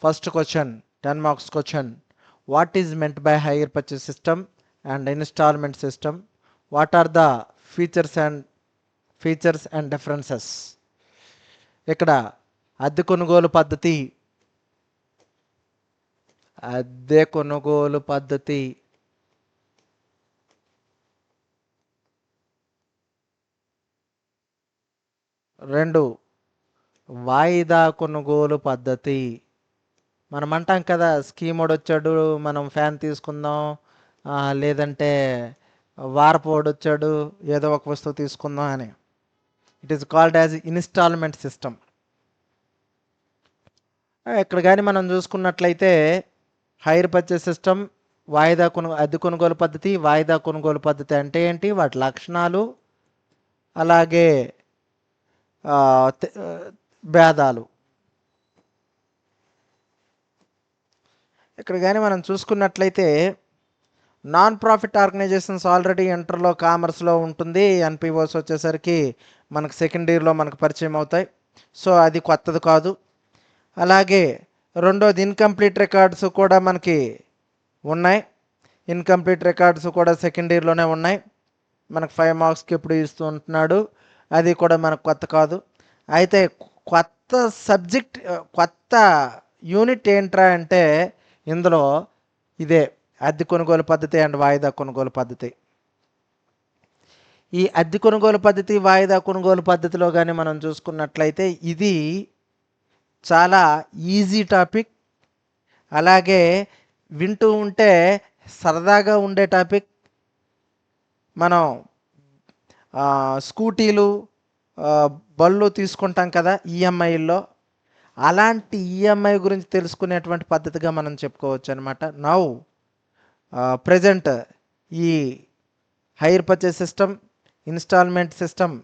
First question, 10 marks question. What is meant by hire purchase system and installment system? What are the features and differences? ఇక్కడ అద్దె కొనుగోలు పద్ధతి రెండు వాయిదా కొనుగోలు పద్ధతి. మనం అంటాం కదా, స్కీమోడు వచ్చాడు మనం ఫ్యాన్ తీసుకుందాం, లేదంటే వారపోడు వచ్చాడు ఏదో ఒక వస్తువు తీసుకుందాం అని. It is called as installment system. ఇక్కడ కానీ మనం చూసుకున్నట్లయితే హైర్ పర్చేస్ సిస్టమ్, అద్దె కొనుగోలు పద్ధతి, వాయిదా కొనుగోలు పద్ధతి అంటే ఏంటి, వాటి లక్షణాలు, అలాగే భేదాలు. ఇక్కడ కానీ మనం చూసుకున్నట్లయితే నాన్ ప్రాఫిట్ ఆర్గనైజేషన్స్ ఆల్రెడీ ఇంటర్లో కామర్స్లో ఉంటుంది. ఎన్పిఓస్ వచ్చేసరికి మనకు సెకండ్ ఇయర్లో మనకు పరిచయం అవుతాయి. సో అది కొత్తది కాదు. అలాగే రెండోది ఇన్కంప్లీట్ రికార్డ్స్ కూడా మనకి ఉన్నాయి. ఇన్కంప్లీట్ రికార్డ్స్ కూడా సెకండ్ ఇయర్లోనే ఉన్నాయి. మనకు 5 మార్క్స్కి ఇప్పుడు ఇస్తూ ఉంటున్నాడు. అది కూడా మనకు కొత్త కాదు. అయితే కొత్త సబ్జెక్ట్, కొత్త యూనిట్ ఏంట్రా అంటే ఇందులో ఇదే అద్దె కొనుగోలు పద్ధతి అండ్ వాయిదా కొనుగోలు పద్ధతి. ఈ అద్దె కొనుగోలు పద్ధతి, వాయిదా కొనుగోలు పద్ధతిలో కానీ మనం చూసుకున్నట్లయితే ఇది చాలా ఈజీ టాపిక్, అలాగే వింటూ ఉంటే సరదాగా ఉండే టాపిక్. మనం స్కూటీలు, బళ్ళు తీసుకుంటాం కదా ఈఎంఐల్లో, అలాంటి ఈఎంఐ గురించి తెలుసుకునేటువంటి పద్ధతిగా మనం చెప్పుకోవచ్చు అనమాట. నౌ ప్రజెంట్ ఈ hire purchase system, installment system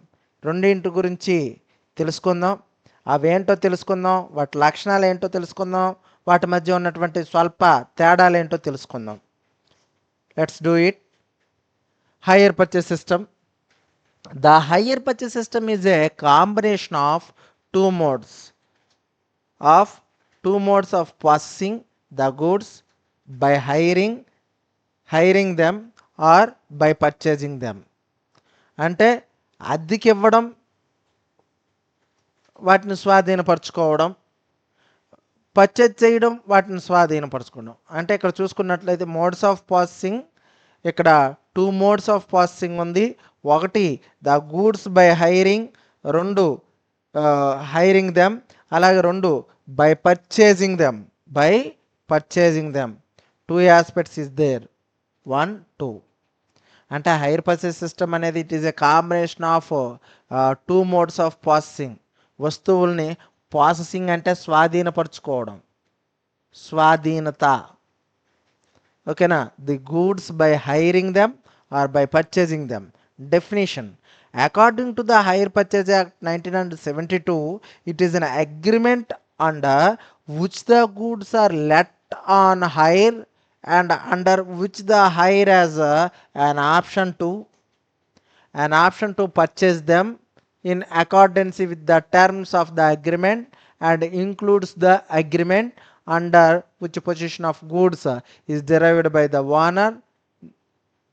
రెండింటి గురించి తెలుసుకుందాం. అవేంటో తెలుసుకుందాం, వాటి లక్షణాలు ఏంటో తెలుసుకుందాం, వాటి మధ్య ఉన్నటువంటి స్వల్ప తేడాలు ఏంటో తెలుసుకుందాం. Let's do it. Hire purchase system. The hire purchase system is a combination of two modes of possessing the goods by hiring them or by purchasing them. అంటే అద్దెకి ఇవ్వడం, వాటిని స్వాధీనపరచుకోవడం, పర్చేజ్ చేయడం, వాటిని స్వాధీనపరచుకోవడం. అంటే ఇక్కడ చూసుకున్నట్లయితే మోడ్స్ ఆఫ్ ప్రాసెసింగ్, ఇక్కడ 2 మోడ్స్ ఆఫ్ ప్రాసెసింగ్ ఉంది. ఒకటి ద గూడ్స్ బై హైరింగ్, రెండు హైరింగ్ దెమ్, అలాగే రెండు by purchasing them. 2 aspects is there, 1, 2. అంటే హైర్ పర్చేస్ సిస్టమ్ అనేది it is a combination of 2 modes of processing. వస్తువుల్ని ప్రాసెసింగ్ అంటే స్వాధీనపరచుకోవడం, స్వాధీనత. ఓకేనా. The goods by hiring them or by purchasing them. Definition. According to the Hire Purchase Act 1972, it is an agreement under which the goods are let on hire and under which the hire has an option to purchase them in accordance with the terms of the agreement and includes the agreement under which possession of goods is derived by the owner.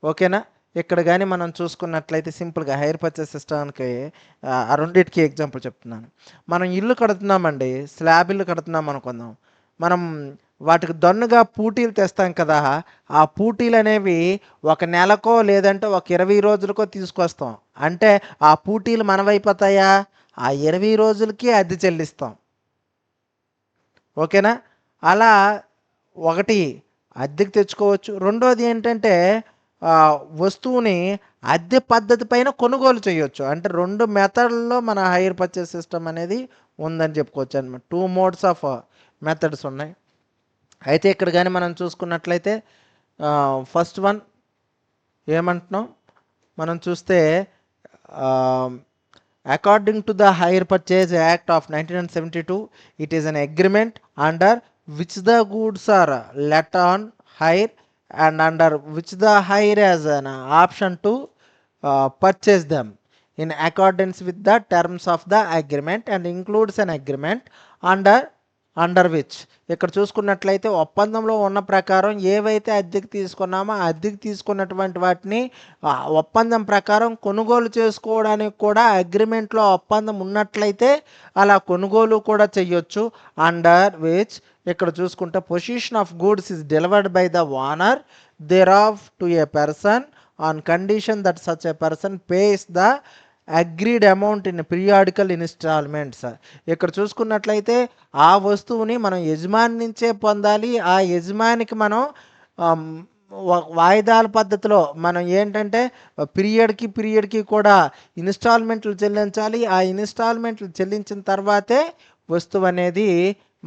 ఓకేనా. ఇక్కడ కానీ మనం చూసుకున్నట్లయితే సింపుల్గా hire purchase సిస్టమ్కి ఆ రెండింటికి example చెప్తున్నాను. మనం ఇల్లు కడుతున్నామండి, స్లాబ్ ఇల్లు కడుతున్నాం అనుకుందాం. మనం వాటికి దన్నుగా పూటీలు తెస్తాం కదా, ఆ పూటీలు అనేవి ఒక నెలకో లేదంటే ఒక 20 రోజులకో తీసుకొస్తాం. అంటే ఆ పూటీలు మనవైపోతాయా, ఆ 20 రోజులకి అద్దె చెల్లిస్తాం. ఓకేనా. అలా ఒకటి అద్దెకి తెచ్చుకోవచ్చు. రెండోది ఏంటంటే వస్తువుని అద్దె పద్ధతి పైన కొనుగోలు చేయొచ్చు. అంటే 2 మెథడ్లలో మన హైర్ పర్చేస్ సిస్టమ్ అనేది ఉందని చెప్పుకోవచ్చు అనమాట. 2 మోడ్స్ ఆఫ్ మెథడ్స్ ఉన్నాయి. అయితే ఇక్కడ కానీ మనం చూసుకున్నట్లయితే ఫస్ట్ వన్ ఏమంటున్నాం మనం చూస్తే, according to the hire purchase act of 1972, it is an agreement under which the goods are let on hire and under which the hire has an option to purchase them in accordance with the terms of the agreement and includes an agreement under under which ఇక్కడ చూసుకున్నట్లయితే ఒప్పందంలో ఉన్న ప్రకారం ఏవైతే అద్దెకి తీసుకున్నామో ఆ అద్దెకి తీసుకున్నటువంటి వాటిని ఒప్పందం ప్రకారం కొనుగోలు చేసుకోవడానికి కూడా అగ్రిమెంట్లో ఒప్పందం ఉన్నట్లయితే అలా కొనుగోలు కూడా చెయ్యొచ్చు. అండర్ విచ్ ఇక్కడ చూసుకుంటే position of goods is delivered by the owner thereof to a person on condition that such a person pays the agreed amount in periodical installments. ఇక్కడ చూసుకున్నట్లయితే ఆ వస్తువుని మనం యజమాని నుంచే పొందాలి. ఆ యజమానికి మనం వాయిదాల పద్ధతిలో మనం ఏంటంటే పీరియడ్కి కూడా ఇన్స్టాల్మెంట్లు చెల్లించాలి. ఆ ఇన్స్టాల్మెంట్లు చెల్లించిన తర్వాతే వస్తువు అనేది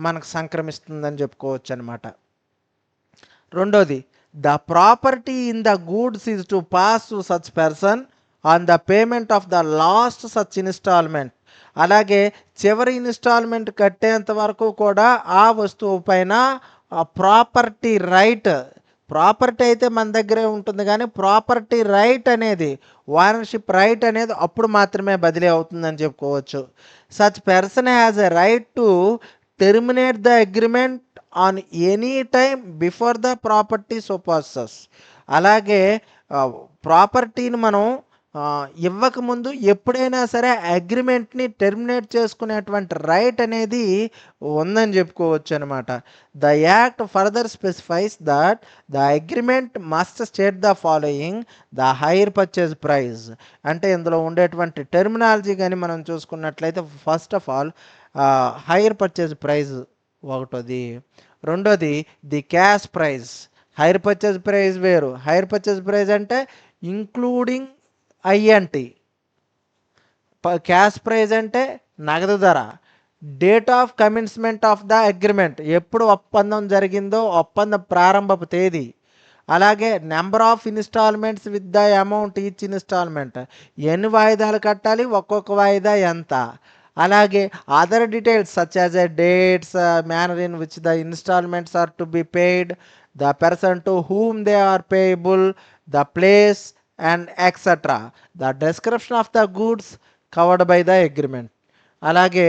మనకు సంక్రమిస్తుందని చెప్పుకోవచ్చు అనమాట. రెండోది, the property in the goods is to pass to such person on the payment of the last such installment. అలాగే చివరి ఇన్స్టాల్మెంట్ కట్టేంత వరకు కూడా ఆ వస్తువు పైన ప్రాపర్టీ రైట్, ప్రాపర్టీ అయితే మన దగ్గరే ఉంటుంది కానీ ప్రాపర్టీ రైట్ అనేది, ఓనర్షిప్ రైట్ అనేది అప్పుడు మాత్రమే బదిలీ అవుతుందని చెప్పుకోవచ్చు. Such person has a right to terminate the agreement on any time before the property supersedes. అలాగే ప్రాపర్టీని మనం ఇవ్వకముందు ఎప్పుడైనా సరే అగ్రిమెంట్ని టెర్మినేట్ చేసుకునేటువంటి రైట్ అనేది ఉందని చెప్పుకోవచ్చు అనమాట. The act further specifies that the agreement must state the following the hire purchase price. అంటే ఇందులో ఉండేటువంటి టెర్మినాలజీ కానీ మనం చూసుకున్నట్లయితే first of all hire purchase price ఒకటోది. రెండోది the cash price. Hire purchase price వేరు. హైయర్ పర్చేజ్ ప్రైస్ అంటే ఇంక్లూడింగ్ ఐఎన్టీ. క్యాష్ ప్రైజ్ అంటే నగదు ధర. Date of commencement of the agreement, ఎప్పుడు ఒప్పందం జరిగిందో ఒప్పంద ప్రారంభపు తేదీ. అలాగే number of instalments with the amount each installment, ఎన్ని వాయిదాలు కట్టాలి, ఒక్కొక్క వాయిదా ఎంత. అలాగే other details such as a dates, manner in which the installments are to be paid, the person to whom they are payable, the place and etc. The description of the goods covered by the agreement. అలాగే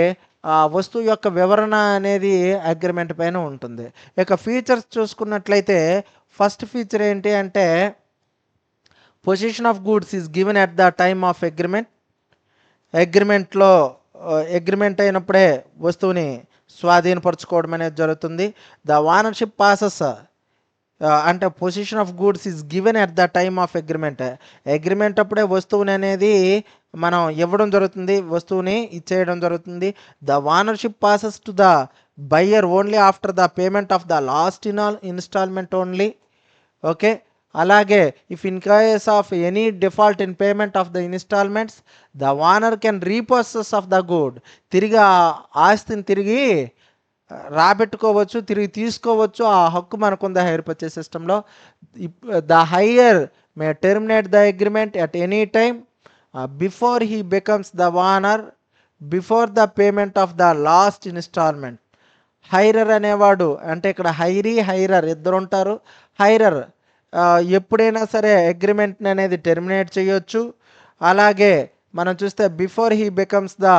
వస్తువు యొక్క వివరణ అనేది agreement పైన ఉంటుంది. ఇక features చూసుకున్నట్లయితే first feature ఏంటి అంటే possession of goods is given at the time of agreement. అగ్రిమెంట్లో అగ్రిమెంట్ అయినప్పుడే వస్తువుని స్వాధీనపరచుకోవడం అనేది జరుగుతుంది. ద ఓనర్షిప్ పాసెస్ అంటే possession of goods is given at the time of agreement. Agreement అప్పుడే వస్తువుని అనేది మనం ఇవ్వడం జరుగుతుంది, వస్తువుని ఇచ్చేయడం జరుగుతుంది. The ownership passes to the buyer only after the payment of the last instalment only. Okay. అలాగే if in case of any default in payment of the instalments the owner can repossess of the good. తిరిగి ఆ ఆస్తిని తిరిగి రాబెట్టుకోవచ్చు, తిరిగి తీసుకోవచ్చు. ఆ హక్కు మనకుంది హైర్ పర్చేస్ సిస్టంలో. The hirer may terminate the agreement at any time before he becomes the owner before the payment of the last instalment. Hirer అనేవాడు అంటే ఇక్కడ హైరర్ ఇద్దరు ఉంటారు. హైరర్ ఎప్పుడైనా సరే అగ్రిమెంట్ అనేది టెర్మినేట్ చేయొచ్చు. అలాగే మనం చూస్తే before he becomes the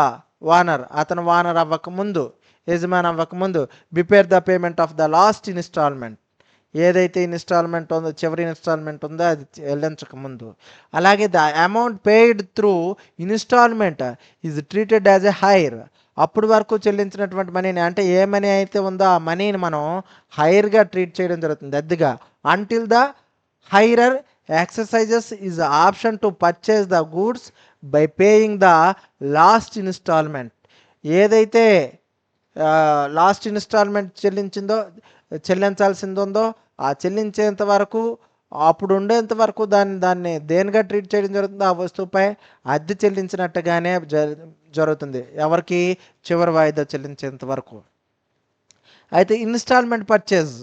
owner, అతను ఓనర్ అవ్వకముందు, యజమాని అవ్వకముందు, before the payment of the last instalment, ఏదైతే ఇన్స్టాల్మెంట్ ఉందో చివరి ఇన్స్టాల్మెంట్ ఉందో అది చెల్లించకముందు. అలాగే the amount paid through instalment is treated as a hire. అప్పుడు వరకు చెల్లించినటువంటి మనీని, అంటే ఏ మనీ అయితే ఉందో ఆ మనీని మనం హైర్గా ట్రీట్ చేయడం జరుగుతుంది, అద్దెగా. Until the hirer exercises is option to purchase the goods by paying the last instalment. ఏదైతే లాస్ట్ ఇన్స్టాల్మెంట్ చెల్లించాల్సింది ఉందో ఆ చెల్లించేంత వరకు, అప్పుడు ఉండేంత వరకు దాన్ని దేనిగా ట్రీట్ చేయడం జరుగుతుంది, ఆ వస్తువుపై అద్దె చెల్లించినట్టుగానే జరుగుతుంది. ఎవరికి? చివరి వాయిదా చెల్లించేంత వరకు. అయితే installment purchase,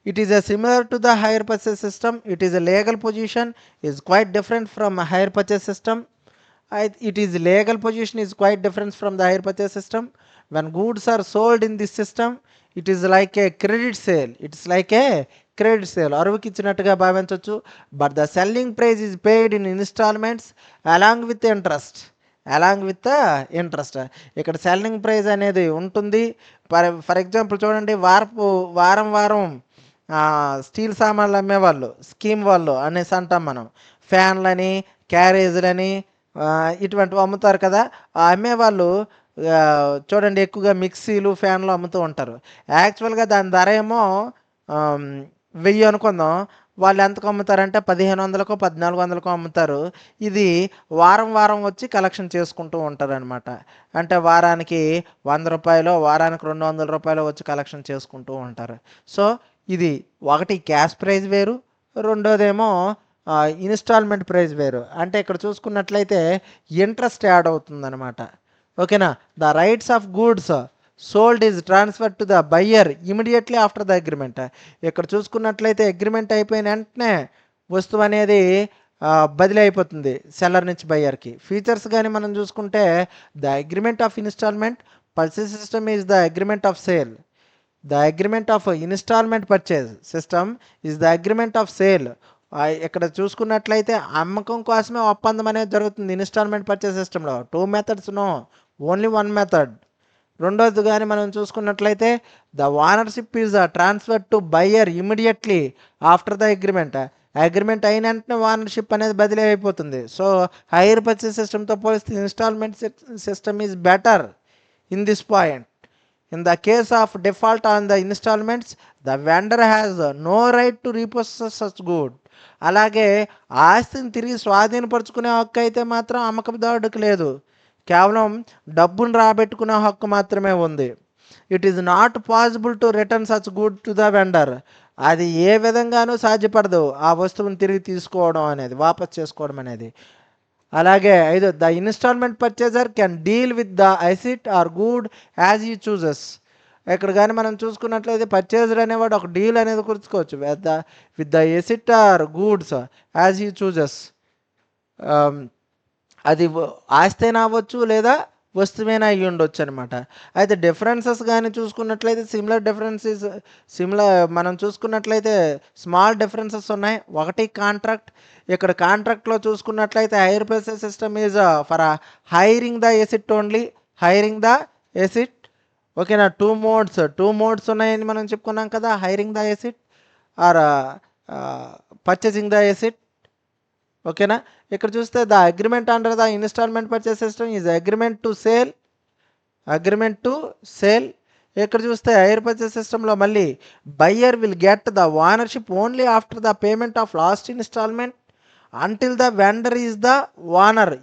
it is a similar to the hire purchase system. It is a legal position, is quite different from a hire purchase system. It is legal position is quite different from the hire purchase system. When goods are sold in this system, it is like a credit sale. It's like a credit sale, అరువుకి ఇచ్చినట్టుగా భావించవచ్చు. But the selling price is paid in installments along with interest. Along with interest. ఇక్కడ selling price అనేది ఉంటుంది. For example చూడండి, వారం వారం steel సామాన్లు అమ్మేవాళ్ళు, స్కీమ్ వాళ్ళు అనేసి అంటాం మనం. ఫ్యాన్లని, క్యారేజ్లని ఇటువంటివి అమ్ముతారు కదా. ఆ అమ్మేవాళ్ళు చూడండి ఎక్కువగా మిక్సీలు, ఫ్యాన్లు అమ్ముతూ ఉంటారు. యాక్చువల్గా దాని ధర ఏమో 1000 అనుకుందాం. వాళ్ళు ఎంతకు అమ్ముతారంటే 1500కో 1400కో అమ్ముతారు. ఇది వారం వారం వచ్చి కలెక్షన్ చేసుకుంటూ ఉంటారనమాట. అంటే వారానికి రూ. 100, వారానికి రూ. 200 వచ్చి కలెక్షన్ చేసుకుంటూ ఉంటారు. సో ఇది ఒకటి క్యాష్ ప్రైస్ వేరు, రెండోదేమో ఇన్స్టాల్మెంట్ ప్రైస్ వేరు. అంటే ఇక్కడ చూసుకున్నట్లయితే ఇంట్రెస్ట్ యాడ్ అవుతుందన్నమాట. ఓకేనా. The rights of goods sold is transfer to the buyer immediately after the agreement. ఇక్కడ చూసుకున్నట్లయితే అగ్రిమెంట్ అయిపోయిన వెంటనే వస్తువు అనేది బదిలీ అయిపోతుంది సెల్లర్ నుంచి బయ్యర్కి. ఫీచర్స్ కానీ మనం చూసుకుంటే the agreement of installment purchase system is the agreement of sale. The agreement of installment purchase system is the agreement of sale. ఇక్కడ చూసుకున్నట్లయితే అమ్మకం కోసమే ఒప్పందం అనేది జరుగుతుంది ఇన్స్టాల్మెంట్ పర్చేస్ సిస్టంలో. 2 మెథడ్స్ నో, ఓన్లీ 1 మెథడ్. రెండోది కానీ మనం చూసుకున్నట్లయితే the ownership is transfer to buyer immediately after the agreement. Agreement అయిన వెంటనే ఓనర్షిప్ అనేది బదిలీ అయిపోతుంది. సో హైయర్ పర్చేస్ సిస్టమ్తో పోలిస్తే installment system is better in this point. In the case of default on the installments, the vendor has no right to repossess such good. అలాగే ఆస్తిని తిరిగి స్వాధీనపరుచుకునే హక్కు అయితే మాత్రం అమ్మకందారుడికి లేదు. కేవలం డబ్బును రాబెట్టుకునే హక్కు మాత్రమే ఉంది. It is not possible to return such good to the vendor. అది ఏ విధంగానూ సాధ్యపడదు ఆ వస్తువుని తిరిగి తీసుకోవడం అనేది, వాపస్ చేసుకోవడం అనేది. అలాగే the instalment purchaser can deal with the asset or good as he chooses. ఇక్కడ కానీ మనం చూసుకున్నట్లయితే పర్చేజర్ అనేవాడు ఒక డీల్ అనేది కూర్చుకోవచ్చు with the asset or goods as he chooses. అది ఆస్తేనా అవ్వచ్చు లేదా వస్తువేనా అయ్యి ఉండొచ్చు అనమాట. అయితే డిఫరెన్సెస్ కానీ చూసుకున్నట్లయితే మనం చూసుకున్నట్లయితే స్మాల్ డిఫరెన్సెస్ ఉన్నాయి. ఒకటి కాంట్రాక్ట్. ఇక్కడ కాంట్రాక్ట్లో చూసుకున్నట్లయితే hire purchase system is for hiring the asset only, hiring the asset. ఓకేనా. టూ మోడ్స్ ఉన్నాయని మనం చెప్పుకున్నాం కదా, hiring the asset or purchasing the asset. ఓకేనా. ఇక్కడ చూస్తే the agreement under the instalment purchase system is agreement to sale. ఇక్కడ చూస్తే హైర్ పర్చేస్ సిస్టంలో మళ్ళీ buyer will get the ownership only after the payment of last instalment until the vendor is the owner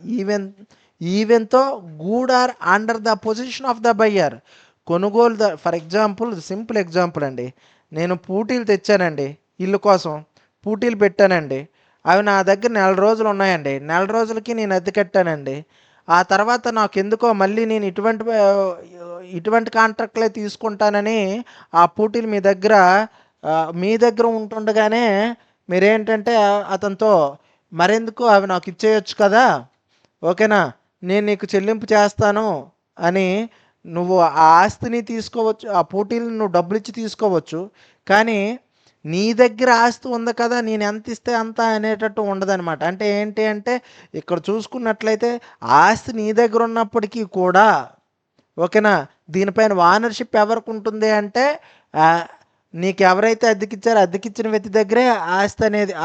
even తో గూడ్ or under the possession of the buyer. కొనుగోలు for example, simple example అండి, నేను పూటీలు తెచ్చానండి, ఇల్లు కోసం పూటీలు పెట్టానండి. అవి నా దగ్గర 4 రోజులు ఉన్నాయండి. 4 రోజులకి నేను అద్దె కట్టానండి. ఆ తర్వాత నాకు ఎందుకో మళ్ళీ నేను ఇటువంటి కాంట్రాక్ట్లే తీసుకుంటానని ఆ పూటీలు మీ దగ్గర ఉంటుండగానే మీరేంటంటే అతనితో మరెందుకు అవి నాకు ఇచ్చేయచ్చు కదా, ఓకేనా, నేను నీకు చెల్లింపు చేస్తాను అని నువ్వు ఆ ఆస్తిని తీసుకోవచ్చు, ఆ పూటీలను నువ్వు డబ్బులు ఇచ్చి తీసుకోవచ్చు. కానీ నీ దగ్గర ఆస్తి ఉంది కదా, నేను ఎంత ఇస్తే అంత అనేటట్టు ఉండదనమాట. అంటే ఏంటి అంటే ఇక్కడ చూసుకున్నట్లయితే ఆస్తి నీ దగ్గర ఉన్నప్పటికీ కూడా, ఓకేనా, దీనిపైన ఓనర్షిప్ ఎవరికి ఉంటుంది అంటే నీకు ఎవరైతే అద్దెకిచ్చారో అద్దెకిచ్చిన వ్యక్తి దగ్గరే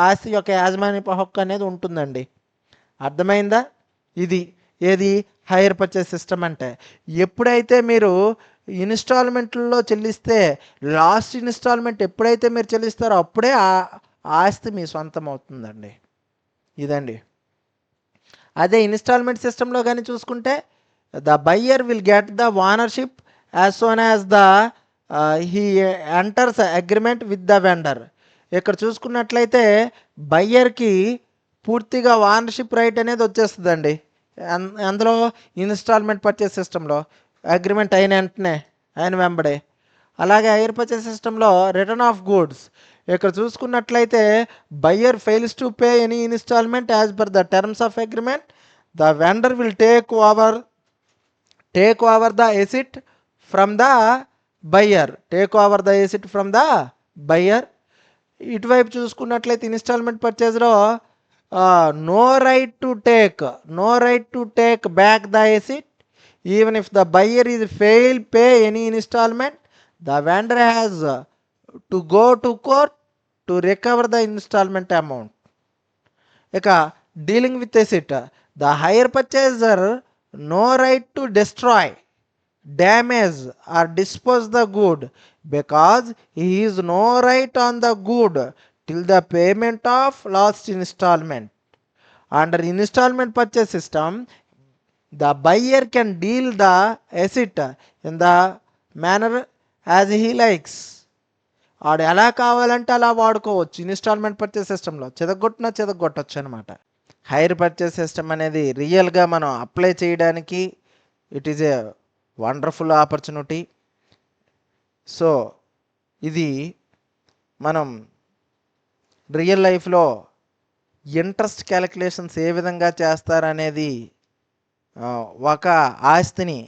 ఆస్తి యొక్క యాజమాన్య హక్కు అనేది ఉంటుందండి. అర్థమైందా? ఇది ఏది హైయర్ పర్చేస్ సిస్టమ్ అంటే. ఎప్పుడైతే మీరు ఇన్స్టాల్మెంట్లో చెల్లిస్తే, లాస్ట్ ఇన్స్టాల్మెంట్ ఎప్పుడైతే మీరు చెల్లిస్తారో అప్పుడే ఆ ఆస్తి మీ సొంతం అవుతుందండి. ఇదండి. అదే ఇన్స్టాల్మెంట్ సిస్టంలో కానీ చూసుకుంటే the buyer will get the ownership as son as he enters agreement with the vendor. ఇక్కడ చూసుకున్నట్లయితే బయ్యర్కి పూర్తిగా ఓనర్షిప్ రైట్ అనేది వచ్చేస్తుందండి అందులో ఇన్స్టాల్మెంట్ పర్చేస్ సిస్టంలో అగ్రిమెంట్ అయిన వెంటనే, ఆయన వెంబడే. అలాగే హైర్ పర్చేస్ సిస్టంలో రిటర్న్ ఆఫ్ గూడ్స్. ఇక్కడ చూసుకున్నట్లయితే buyer fails to pay any installment as per the terms of agreement, the vendor will take over the asset from the buyer. ఇటువైపు చూసుకున్నట్లయితే ఇన్స్టాల్మెంట్ పర్చేజ్లో no right to take back the asset. Even if the buyer is fail pay any installment, the vendor has to go to court to recover the installment amount. ఇక dealing with asset, the hire purchaser no right to destroy, damage or dispose the good because he is no right on the good till the payment of last installment. Under installment purchase system, the buyer can deal the asset in the manner as he likes. ఆడు ఎలా కావాలంటే అలా వాడుకోవచ్చు. Instalment purchase సిస్టంలో చెదగొట్టచ్చు అనమాట. Hire purchase system అనేది రియల్గా మనం అప్లై చేయడానికి it is a wonderful opportunity. So ఇది మనం రియల్ లైఫ్లో ఇంట్రెస్ట్ క్యాలిక్యులేషన్స్ ఏ విధంగా చేస్తారనేది, ఒక ఆస్తిని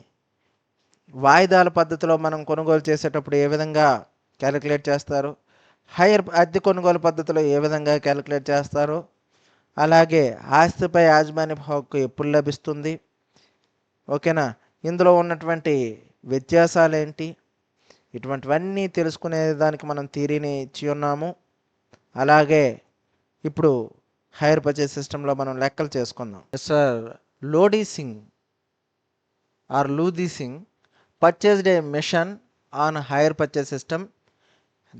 వాయిదాల పద్ధతిలో మనం కొనుగోలు చేసేటప్పుడు ఏ విధంగా క్యాలిక్యులేట్ చేస్తారు, హైయర్ అద్దె కొనుగోలు పద్ధతిలో ఏ విధంగా క్యాలిక్యులేట్ చేస్తారు, అలాగే ఆస్తిపై యాజమాన్య హక్కు ఎప్పుడు లభిస్తుంది, ఓకేనా, ఇందులో ఉన్నటువంటి వ్యత్యాసాలు ఏంటి, ఇటువంటివన్నీ తెలుసుకునే దానికి మనం థియరీని ఇచ్చి ఉన్నాము. అలాగే ఇప్పుడు హైర్ పర్చేస్ సిస్టంలో మనం లెక్కలు చేసుకుందాం. Mister Lodi Singh or Ludhi Singh purchased a machine on hire purchase system.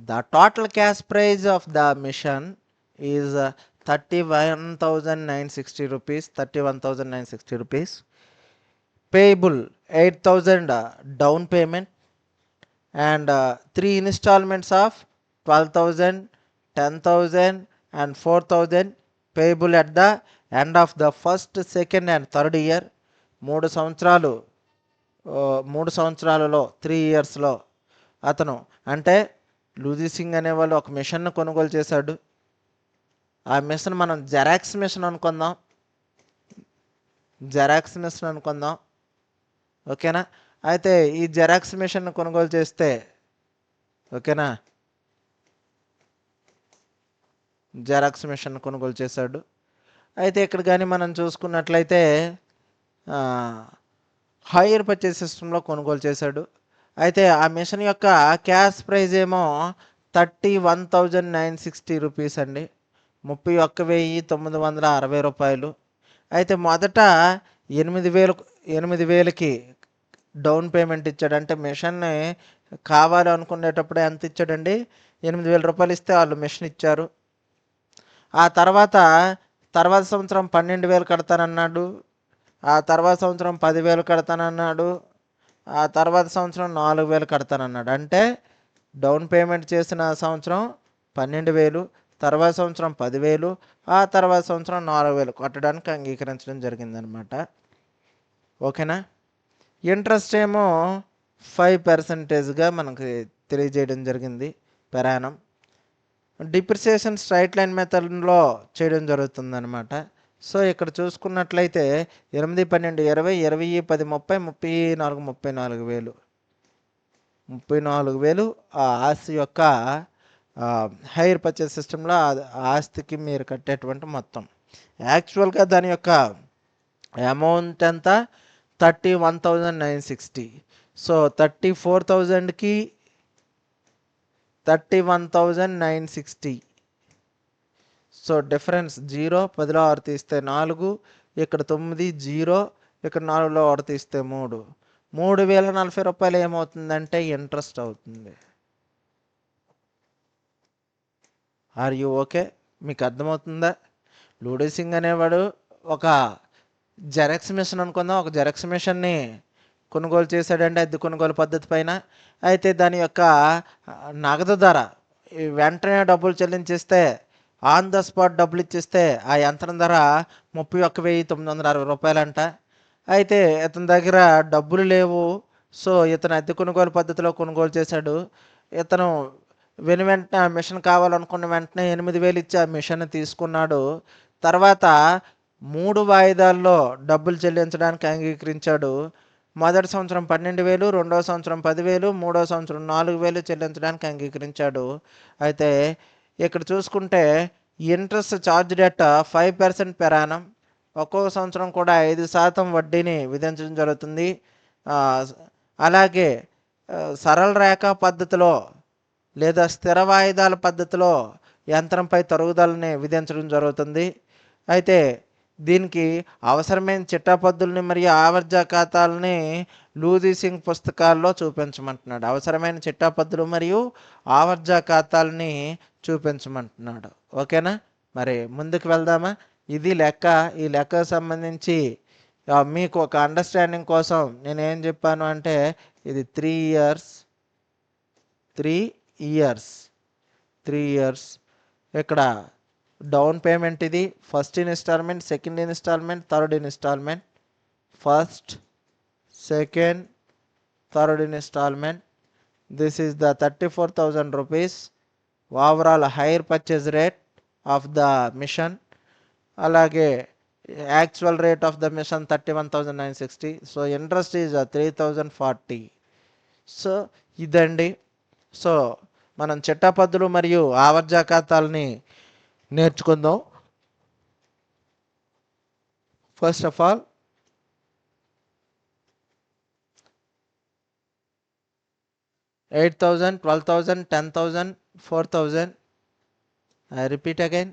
The total cash price of the machine is 31,960 rupees. 31,960 rupees. Payable 8,000 down payment and 3 installments of 12,000, 10,000 and 4,000 payable at the end of the first, second and third year. 3 సంవత్సరాలలో 3 ఇయర్స్లో అతను, అంటే లూజీ సింగ్ అనేవాళ్ళు ఒక మిషన్ను కొనుగోలు చేశాడు. ఆ machine మనం జెరాక్స్ మిషన్ అనుకుందాం, ఓకేనా. అయితే ఈ జెరాక్స్ మిషన్ను కొనుగోలు చేస్తే, ఓకేనా, జెరాక్స్ మిషన్ కొనుగోలు చేశాడు. అయితే ఇక్కడ కానీ మనం చూసుకున్నట్లయితే హైయర్ పర్చేస్ సిస్టంలో కొనుగోలు చేశాడు. అయితే ఆ మిషన్ యొక్క క్యాష్ ప్రైజ్ ఏమో 31,960 రూపీస్ అండి, 31,960 రూపాయలు. అయితే మొదట 8,000కి డౌన్ పేమెంట్ ఇచ్చాడు. అంటే మిషన్ని కావాలి అనుకునేటప్పుడు ఎంత ఇచ్చాడండి, 8,000 రూపాయలు ఇస్తే వాళ్ళు మిషన్ ఇచ్చారు. ఆ తర్వాత సంవత్సరం 12,000 కడతానన్నాడు. ఆ తర్వాత సంవత్సరం 10,000 కడతానన్నాడు. ఆ తర్వాత సంవత్సరం 4,000 కడతానన్నాడు. అంటే డౌన్ పేమెంట్ చేసిన సంవత్సరం 12,000, తర్వాత సంవత్సరం 10,000, ఆ తర్వాత సంవత్సరం 4,000 కట్టడానికి అంగీకరించడం జరిగిందనమాట. ఓకేనా. ఇంట్రెస్ట్ ఏమో 5%గా మనకు తెలియజేయడం జరిగింది per Yanam. Depreciation straight line మెథడ్లో చేయడం జరుగుతుందన్నమాట. సో ఇక్కడ చూసుకున్నట్లయితే 8, 12, 20, 20, 10, 30, 34,000 ఆ ఆస్తి యొక్క హైర్ పర్చేస్ సిస్టంలో ఆస్తికి మీరు కట్టేటువంటి మొత్తం. యాక్చువల్గా దాని యొక్క అమౌంట్ ఎంత, 31,960. సో 34,000కి 31,960. సో డిఫరెన్స్ 0, 10లో 6 తీస్తే 4, ఇక్కడ 9, 0, ఇక్కడ 4లో 6 తీస్తే 3, 3,040 రూపాయలు ఏమవుతుందంటే ఇంట్రెస్ట్ అవుతుంది. Are you okay? మీకు అర్థమవుతుందా? లూడీ సింగ్ అనేవాడు ఒక జెరాక్స్ మిషన్ అనుకుందాం, ఒక జెరాక్స్ మిషన్ని కొనుగోలు చేశాడంటే అద్దె కొనుగోలు పద్ధతి పైన. అయితే దాని యొక్క నగదు ధర వెంటనే డబ్బులు చెల్లించేస్తే, ఆన్ ద స్పాట్ డబ్బులు ఇచ్చేస్తే ఆ యంత్రం ధర 31,960 రూపాయలంట. అయితే ఇతని దగ్గర డబ్బులు లేవు. సో ఇతను అద్దె కొనుగోలు పద్ధతిలో కొనుగోలు చేశాడు. ఇతను వెంటనే ఆ మిషన్ కావాలనుకున్న వెంటనే 8,000 ఇచ్చి ఆ మిషన్ తీసుకున్నాడు. తర్వాత 3 వాయిదాల్లో డబ్బులు చెల్లించడానికి అంగీకరించాడు. మొదటి సంవత్సరం 12,000, రెండవ సంవత్సరం 10,000, మూడవ సంవత్సరం 4,000 చెల్లించడానికి అంగీకరించాడు. అయితే ఇక్కడ చూసుకుంటే interest charged at 5% per Yanam. ఒక్కో సంవత్సరం కూడా 5% వడ్డీని విధించడం జరుగుతుంది. అలాగే సరళ రేఖా పద్ధతిలో లేదా స్థిర వాయిదాల పద్ధతిలో యంత్రంపై తరుగుదలని విధించడం జరుగుతుంది. అయితే దీనికి అవసరమైన చిట్టాపద్దుల్ని మరియు ఆవర్జ ఖాతాలని లూజిసింగ్ పుస్తకాల్లో చూపించమంటున్నాడు. అవసరమైన చిట్టాపద్దులు మరియు ఆవర్జ ఖాతాలని చూపించమంటున్నాడు. ఓకేనా, మరి ముందుకు వెళ్దామా? ఇది లెక్క. ఈ లెక్కకు సంబంధించి మీకు ఒక అండర్స్టాండింగ్ కోసం నేను ఏం చెప్పాను అంటే ఇది 3 ఇయర్స్. ఇక్కడ డౌన్ పేమెంట్ ఇది first instalment, second instalment, third instalment. First, second, third instalment. This is the 34,000 rupees overall hire purchase rate of the machine. అలాగే actual rate of the machine 31,960. So interest is 3,040. So ఇదండి. So మనం చిట్టాపద్దులు మరియు ఆవర్జ ఖాతాలని నేర్చుకుందాం. First of all 8,000, 12,000, 10,000, 4,000. I repeat again.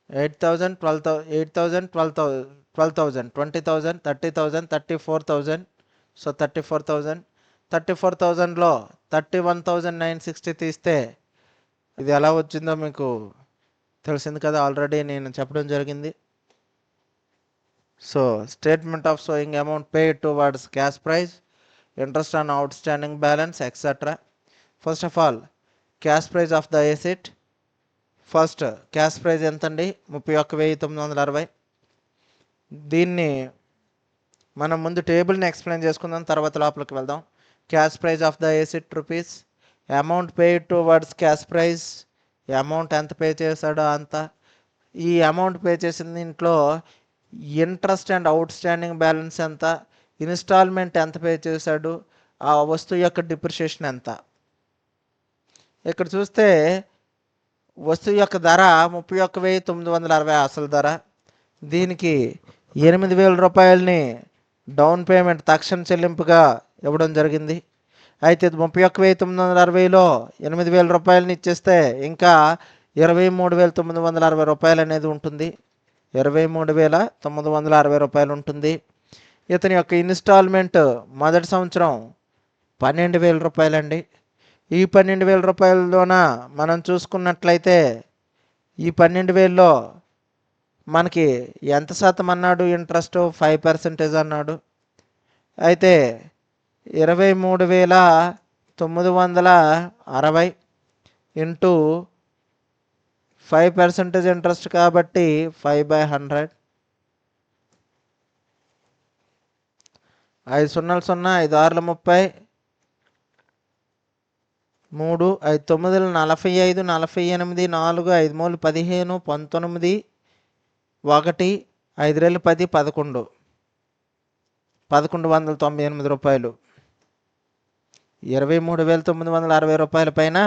8,000, 12,000, 20,000, 30,000, 34,000. So 34,000. 34,000లో 31,960 తీస్తే ఇది ఎలా వచ్చిందో మీకు తెలిసింది కదా, ఆల్రెడీ నేను చెప్పడం జరిగింది. So statement of showing amount paid towards cash prize, interest on outstanding balance etcetera. First of all cash prize of the asset. First cash prize ఎంతండి? 31,960. దీన్ని మనం ముందు టేబుల్ని ఎక్స్ప్లెయిన్ చేసుకుందాం, తర్వాత లోపలికి వెళ్దాం. Cash prize of the asset rupees. Amount paid towards cash prize. Amount ఎంత pay చేశాడో అంత. ఈ అమౌంట్ పే చేసిన దీంట్లో interest and out standing balance ఎంత, ఇన్స్టాల్మెంట్ ఎంత పే చేశాడు, ఆ వస్తువు యొక్క డిప్రిషియేషన్ ఎంత. ఇక్కడ చూస్తే వస్తువు యొక్క ధర 31,960 అసలు ధర. దీనికి 8,000 రూపాయలని డౌన్ పేమెంట్ తక్షణ చెల్లింపుగా ఇవ్వడం జరిగింది. అయితే 31,960లో 8,000 రూపాయలని ఇచ్చేస్తే ఇంకా 23,960 రూపాయలు అనేది ఉంటుంది. 23,960 రూపాయలు ఉంటుంది. ఇతని యొక్క ఇన్స్టాల్మెంట్ మొదటి సంవత్సరం 12,000 రూపాయలండి. ఈ 12,000 రూపాయలలోన మనం చూసుకున్నట్లయితే ఈ 12,000లో మనకి ఎంత శాతం అన్నాడు? ఇంట్రెస్ట్ 5% అన్నాడు. అయితే 23,960 ఇంటూ 5% ఇంట్రెస్ట్ కాబట్టి 5/100. 5 సున్నాలు 0, 5 6లు 30, 3 5 9లు 45, 48, 4 5 3లు 15, 19, 1 5 2 10, 11, 1,198 రూపాయలు. 23,960 రూపాయల పైన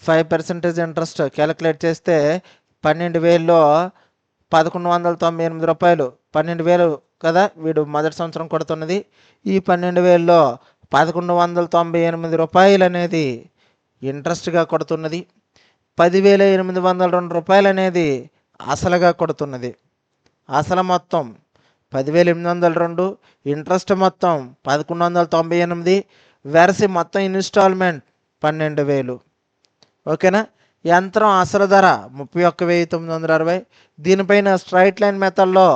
5% ఇంట్రెస్ట్ క్యాలిక్యులేట్ చేస్తే 12,000లో 1,198 రూపాయలు. 12,000 కదా వీడు మొదటి సంవత్సరం కొడుతున్నది. ఈ 12,000లో 1,198 రూపాయలు అనేది ఇంట్రెస్ట్గా కొడుతున్నది. 10,802 రూపాయలు అనేది అసలుగా కొడుతున్నది. అసలు మొత్తం 10,802, ఇంట్రెస్ట్ మొత్తం 1,198, వెరసి మొత్తం ఇన్స్టాల్మెంట్ 12,000. ఓకేనా. యంత్రం అసలు ధర 31,960. దీనిపైన స్ట్రైట్ లైన్ మెథడ్లో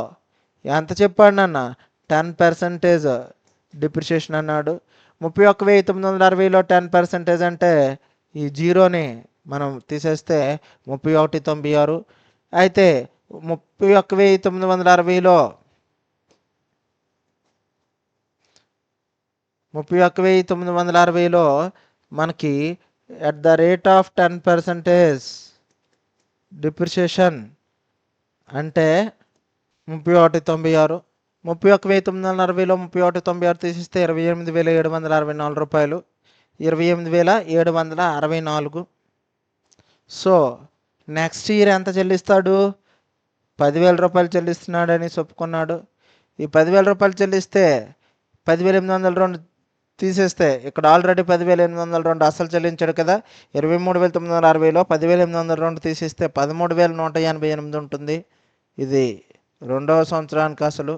ఎంత చెప్పాడు అన్న? 10% డిప్రిషియేషన్ అన్నాడు. 31,960లో 10% అంటే ఈ జీరోని మనం తీసేస్తే 31,96. అయితే 31,960లో 31,960లో మనకి at the rate of 10% depreciation అంటే 31,96. 31,960లో 31,96 తీసిస్తే 28,764 రూపాయలు. 28,764. సో నెక్స్ట్ ఇయర్ ఎంత చెల్లిస్తాడు? 10,000 రూపాయలు చెల్లిస్తున్నాడని చెప్పుకున్నాడు. ఈ 10,000 రూపాయలు చెల్లిస్తే 10,802 తీసేస్తే ఇక్కడ ఆల్రెడీ 10,802 అసలు చెల్లించాడు కదా. 23,960లో 10,802 తీసేస్తే 13,158 ఉంటుంది. ఇది రెండవ సంవత్సరానికి అసలు.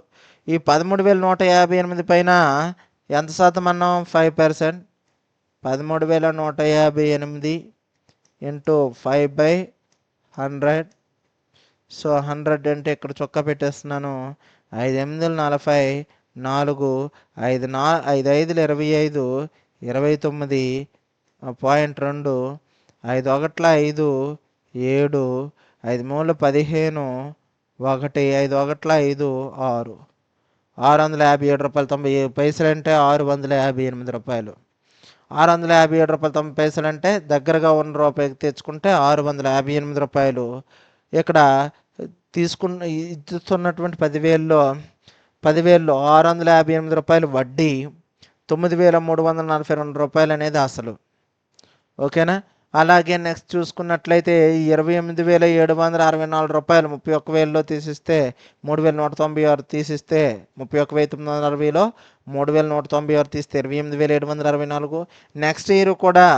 ఈ 13,158 పైన ఎంత శాతం అన్నాం? 5%. 13,158 ఇంటూ 5/100. సో 100 అంటే ఇక్కడ చొక్కా పెట్టేస్తున్నాను. 5 8 40, 4 5 5 5 25, 29.2, 5 1 5, 7, 5 3 15, 1 5 1 5, 6, 657 రూపాయలు 90 పైసలు అంటే 658 రూపాయలు. 657 రూపాయలు 90 పైసలు అంటే దగ్గరగా ఉన్న రూపాయికి తెచ్చుకుంటే 658 రూపాయలు. ఇక్కడ ఇస్తున్నటువంటి 10,000లో 658 రూపాయలు వడ్డీ, 9,342 రూపాయలు అనేది అసలు. ఓకేనా. అలాగే నెక్స్ట్ చూసుకున్నట్లయితే 28,764 రూపాయలు 31,000లో తీసిస్తే 3,196 తీసిస్తే 31,960లో 3,196 తీస్తే 28,764. నెక్స్ట్ ఇయర్ కూడా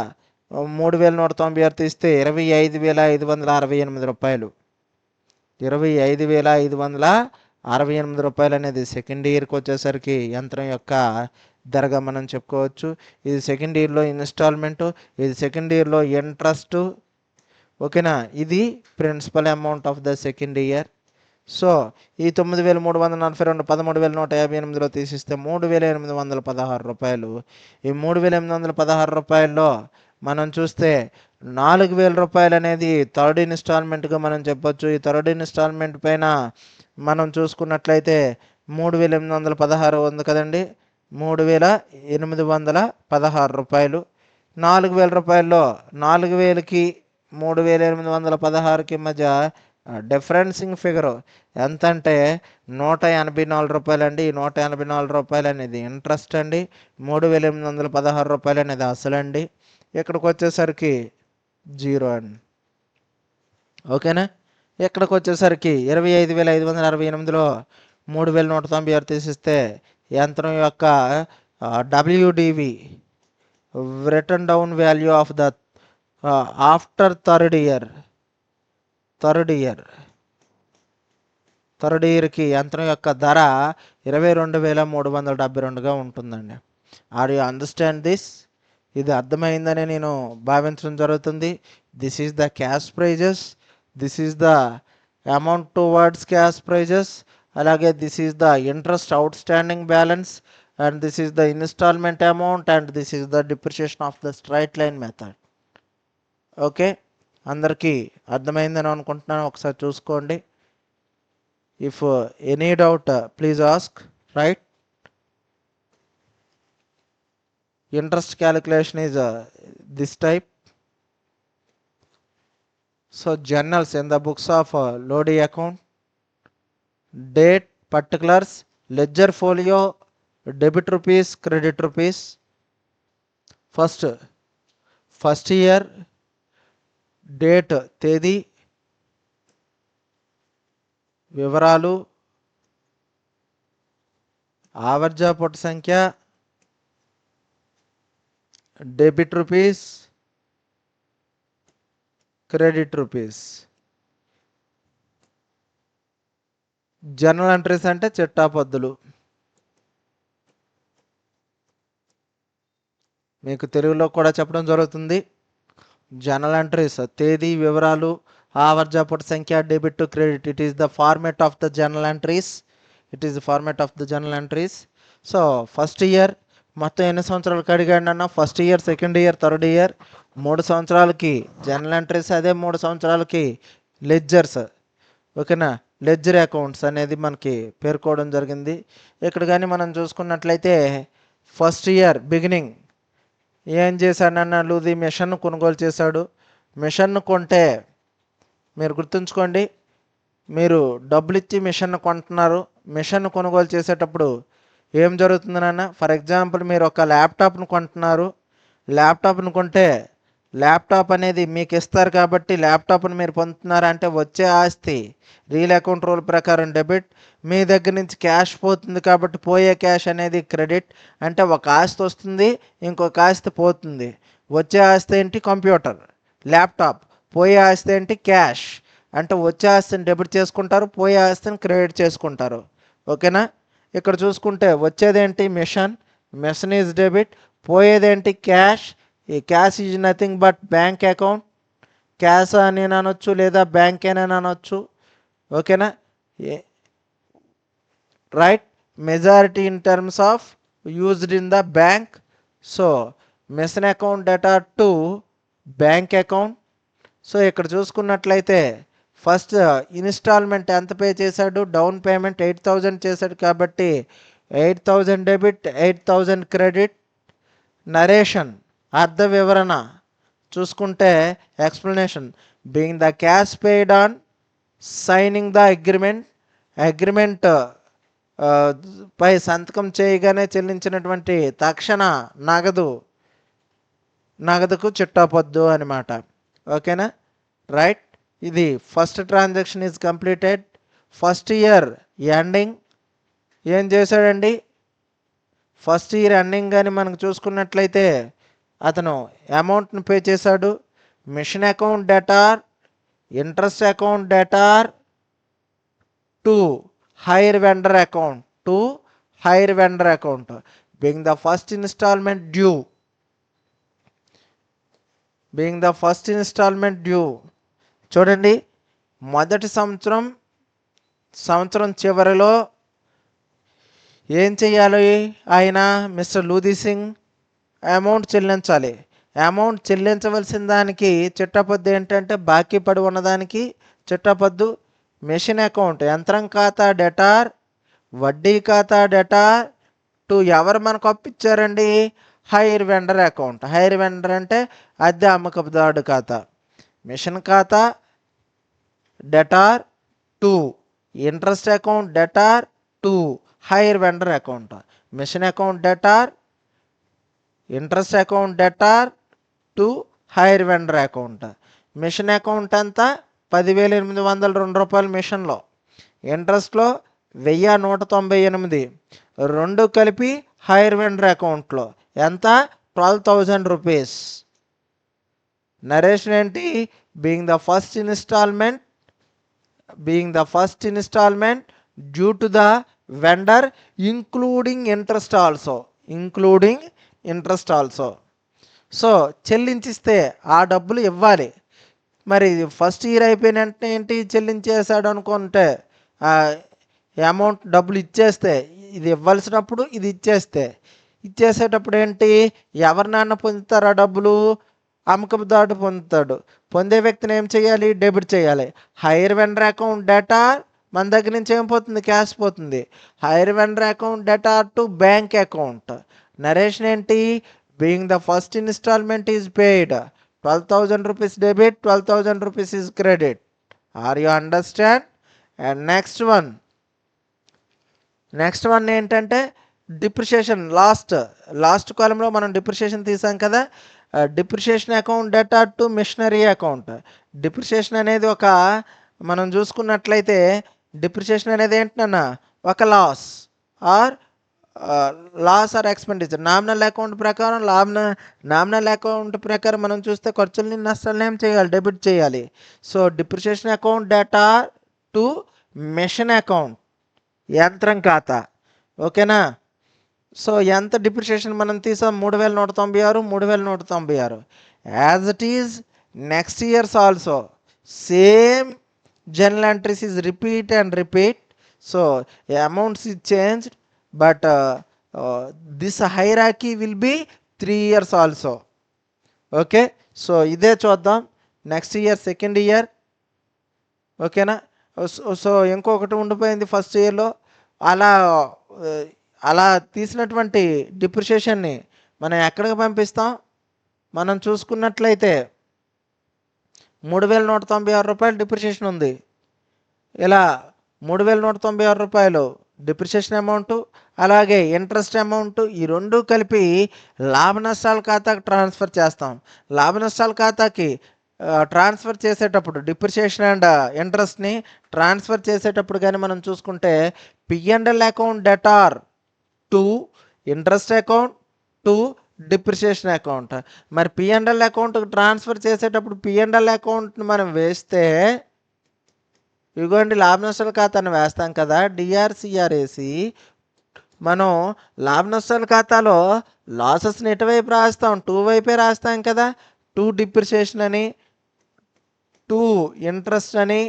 3,196 తీస్తే 25,568 రూపాయలు. 25,568 రూపాయలు అనేది సెకండ్ ఇయర్కి వచ్చేసరికి యంత్రం యొక్క ధరగా మనం చెప్పుకోవచ్చు. ఇది సెకండ్ ఇయర్లో ఇన్స్టాల్మెంటు, ఇది సెకండ్ ఇయర్లో ఇంట్రెస్ట్. ఓకేనా. ఇది principal amount of the second year. So ఈ 9,342 13,158లో తీసిస్తే 3,816 రూపాయలు. ఈ 3,816 రూపాయల్లో మనం చూస్తే 4,000 రూపాయలు అనేది థర్డ్ ఇన్స్టాల్మెంట్గా మనం చెప్పొచ్చు. ఈ థర్డ్ ఇన్స్టాల్మెంట్ పైన మనం చూసుకున్నట్లయితే 3,816 ఉంది కదండి. 3,816 రూపాయలు. 4,000 రూపాయల్లో 4,000కి 3,816కి మధ్య డిఫరెన్సింగ్ ఫిగర్ ఎంత అంటే 184 రూపాయలు అండి. ఈ 184 రూపాయలు అనేది ఇంట్రెస్ట్ అండి. 3,816 రూపాయలు అనేది అసలండి. ఇక్కడికి వచ్చేసరికి 0 అండి. ఓకేనా. ఇక్కడికి వచ్చేసరికి 25,568లో 3,196 తీసిస్తే యంత్రం యొక్క WDV written down value of the after third ఇయర్కి యంత్రం యొక్క ధర 22,372గా ఉంటుందండి. Are you understand this? ఇది అర్థమైందని నేను భావించడం జరుగుతుంది. This is the cash prices, this is the amount towards cash prices, అలాగే this is the interest outstanding balance, and this is the instalment amount, and this is the depreciation of the straight line method. Okay, అందరికీ అర్థమైందని అనుకుంటున్నాను. ఒకసారి చూసుకోండి. If any doubt please ask. Right. Interest calculation is this type. So journals in the books of Lodi account, date, particulars, ledger folio, debit rupees, credit rupees. First year, date తేదీ, వివరాలు, ఆవర్జా పొట్టు సంఖ్య, debit rupees, credit rupees. Journal entries అంటే చిట్టాపద్దులు. మీకు తెలుగులో కూడా చెప్పడం జరుగుతుంది. జర్నల్ ఎంట్రీస్ తేదీ, వివరాలు, ఆవర్జా పొట్టు సంఖ్య, debit, credit. It is the format of the journal entries. So first year మొత్తం ఎన్ని సంవత్సరాలకు అడిగాడు అన్న? First year, second year, third year 3 సంవత్సరాలకి జర్నల్ ఎంట్రీస్, అదే 3 సంవత్సరాలకి లెడ్జర్స్. ఓకేనా. లెడ్జర్ అకౌంట్స్ అనేది మనకి పేర్కోవడం జరిగింది. ఇక్కడ కానీ మనం చూసుకున్నట్లయితే ఫస్ట్ ఇయర్ బిగినింగ్ ఏం చేశాడన్న? లూది మిషన్ కొనుగోలు చేశాడు. మిషన్ను కొంటే మీరు గుర్తుంచుకోండి, మీరు డబ్బులు ఇచ్చి మిషన్ను కొంటున్నారు. మిషన్ను కొనుగోలు చేసేటప్పుడు ఏం జరుగుతుంది నాన్న? ఫర్ ఎగ్జాంపుల్ మీరు ఒక ల్యాప్టాప్ను కొంటున్నారు. ల్యాప్టాప్ను కొంటే ల్యాప్టాప్ అనేది మీకు ఇస్తారు కాబట్టి ల్యాప్టాప్ని మీరు పొందుతున్నారంటే వచ్చే ఆస్తి రియల్ అకౌంట్ రూల్ ప్రకారం డెబిట్. మీ దగ్గర నుంచి క్యాష్ పోతుంది కాబట్టి పోయే క్యాష్ అనేది క్రెడిట్. అంటే ఒక ఆస్తి వస్తుంది, ఇంకొక ఆస్తి పోతుంది. వచ్చే ఆస్తి ఏంటి? Computer, laptop. పోయే ఆస్తి ఏంటి? క్యాష్. అంటే వచ్చే ఆస్తిని డెబిట్ చేసుకుంటారు, పోయే ఆస్తిని క్రెడిట్ చేసుకుంటారు. ఓకేనా? ఇక్కడ చూసుకుంటే వచ్చేదేంటి? మిషన్. Machine is debit. పోయేదేంటి? క్యాష్. ఈ cash is nothing but bank account. Cash అని అనొచ్చు లేదా బ్యాంక్ అని అనొచ్చు. ఓకేనా? Right. Majority in terms of used in the bank. So machine account debtor to bank account. So ఇక్కడ చూసుకున్నట్లయితే ఫస్ట్ ఇన్స్టాల్మెంట్ ఎంత పే చేశాడు? డౌన్ పేమెంట్ 8,000 చేశాడు కాబట్టి 8,000 డెబిట్, 8,000 క్రెడిట్. నరేషన్ అర్ధ వివరణ చూసుకుంటే explanation. Being the cash paid on signing the agreement. Agreement పై సంతకం చేయగానే చెల్లించినటువంటి తక్షణ నగదుకు చిట్టాపొద్దు అనమాట. ఓకేనా? రైట్. ఇది first transaction is completed. First year ending ఏం చేశాడండి? ఫస్ట్ ఇయర్ ఎండింగ్ కానీ మనకు చూసుకున్నట్లయితే అతను అమౌంట్ని పే చేశాడు. Machine account debtor, interest account debtor to hire vendor account. Being the first instalment due. చూడండి, మొదటి సంవత్సరం చివరిలో ఏం చేయాలి? ఆయన మిస్టర్ లూథీ సింగ్ అమౌంట్ చెల్లించాలి. అమౌంట్ చెల్లించవలసిన దానికి చిట్టపద్దు ఏంటంటే బాకీ పడి ఉన్నదానికి చిట్టపద్దు. మెషిన్ అకౌంట్ యంత్రం ఖాతా డెటార్, వడ్డీ ఖాతా డెటార్ టు ఎవరు మనకు అప్పిచ్చారండి? Hire vendor account. Hire vendor అంటే అద్దె అమ్మకపుదారుడు ఖాతా. మిషన్ ఖాతా debtor to interest account debtor to hire vendor account. Machine account debtor, interest account debtor to hire vendor account. Machine account అంతా 10,802 రూపాయలు మిషన్లో. ఇంట్రెస్ట్లో 1,198. రెండు కలిపి హైర్ వెండర్ అకౌంట్లో ఎంత? 12,000 రూపీస్. నరేషన్ ఏంటి? Being the first instalment due to the vendor including interest also. So చెల్లించిస్తే ఆ డబ్బులు ఇవ్వాలి. మరి ఫస్ట్ ఇయర్ అయిపోయిన వెంటనే ఏంటి? చెల్లించేశాడు అనుకుంటే అమౌంట్ డబ్బులు ఇచ్చేస్తే, ఇది ఇవ్వాల్సినప్పుడు ఇది ఇచ్చేసేటప్పుడు ఏంటి? ఎవరి నాన్న పొందుతారు ఆ డబ్బులు? అమ్మకపుదారుడు పొందుతాడు. పొందే వ్యక్తిని ఏం చేయాలి? డెబిట్ చేయాలి. హైర్ వెండర్ అకౌంట్ డేటా మన దగ్గర నుంచి ఏం పోతుంది? క్యాష్ పోతుంది. Hire vendor account debtor to bank account. Narration ఏంటి? Being the first instalment is paid, 12,000 rupees debit, 12,000 rupees is credit. Are you understand? And next one ఏంటంటే depreciation. Last కాలంలో మనం డిప్రిషియేషన్ తీసాం కదా. Depreciation account debtor to machinery account. Depreciation అనేది మనం చూసుకున్నట్లయితే depreciation అనేది ఏంటన్నా? ఒక loss or expenditure. Nominal account ప్రకారం మనం చూస్తే ఖర్చుల్ని నష్టాలను ఏం చేయాలి? డెబిట్ చేయాలి. So depreciation account debtor to machine account, యంత్రం ఖాతా. ఓకేనా? సో ఎంత డిప్రిషియేషన్ మనం తీసాం? 3,196. As it is next years also same journal entries is repeat. So amounts is changed, but this hierarchy will be 3 years also. Okay, so ఇదే చూద్దాం. Next year second year. ఓకేనా? So ఇంకొకటి ఉండిపోయింది first ఇయర్లో. అలా తీసినటువంటి డిప్రిషియేషన్ని మనం ఎక్కడికి పంపిస్తాం? మనం చూసుకున్నట్లయితే 3,196 రూపాయలు డిప్రిషియేషన్ ఉంది. ఇలా 3,196 రూపాయలు డిప్రిషియేషన్ అమౌంట్, అలాగే ఇంట్రెస్ట్ అమౌంట్, ఈ రెండు కలిపి లాభ నష్టాల ఖాతాకి ట్రాన్స్ఫర్ చేస్తాం. లాభ నష్టాల ఖాతాకి ట్రాన్స్ఫర్ చేసేటప్పుడు డిప్రిసియేషన్ అండ్ ఇంట్రెస్ట్ని ట్రాన్స్ఫర్ చేసేటప్పుడు కానీ మనం చూసుకుంటే P&L account debtor to interest account to depreciation account. మరి P&L అకౌంట్కి ట్రాన్స్ఫర్ చేసేటప్పుడు P&L అకౌంట్ని మనం వేస్తే ఇదిగోండి లాభ నష్టాల ఖాతాను వేస్తాం కదా, డిఆర్సిఆర్ వేసి మనం లాభ నష్టాల ఖాతాలో లాసెస్ని ఎటువైపు రాస్తాం, టూ వైపే రాస్తాం కదా. టూ డిప్రిసియేషన్ అని, టూ ఇంట్రెస్ట్ అని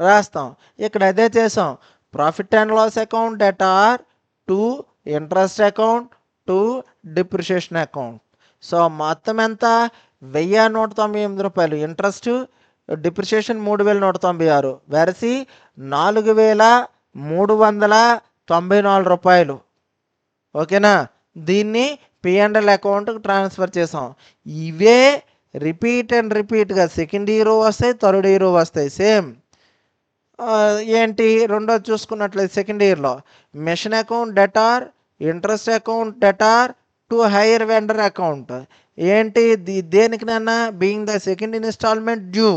రాస్తాం. ఇక్కడ అదే చేసాం. Profit and loss account debtor to interest account to depreciation account. So మొత్తం ఎంత, 1198 రూపాయలు ఇంట్రెస్ట్, డిప్రిసియేషన్ 3196, వెరసి 4394 రూపాయలు. ఓకేనా, దీన్ని P&L అకౌంట్కి ట్రాన్స్ఫర్ చేసాం. ఇవే రిపీట్గా సెకండ్ ఇయర్ వస్తాయి, థర్డ్ ఇయర్ వస్తాయి సేమ్. ఏంటి రెండోది చూసుకున్నట్లయితే సెకండ్ ఇయర్లో machine account debtor, interest account debtor to hire vendor account. ఏంటి దేనికినన్నా being the second instalment due,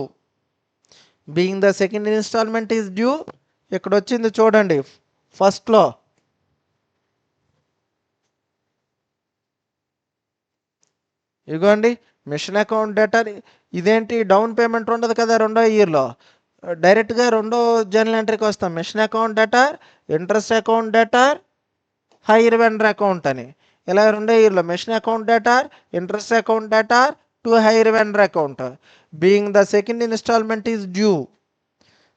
being the second instalment is due. ఇక్కడ వచ్చింది చూడండి ఫస్ట్లో, ఇదిగోండి మిషన్ అకౌంట్ డెటార్. ఇదేంటి డౌన్ పేమెంట్ ఉండదు కదా రెండో ఇయర్లో, డైరెక్ట్గా రెండో జర్నల్ ఎంట్రీకి వస్తాం. Machine account debtor, interest account debtor, hire vendor account అని. ఇలా రెండో ఇయర్లో machine account debtor, interest account debtor to hire vendor account being the second instalment is due.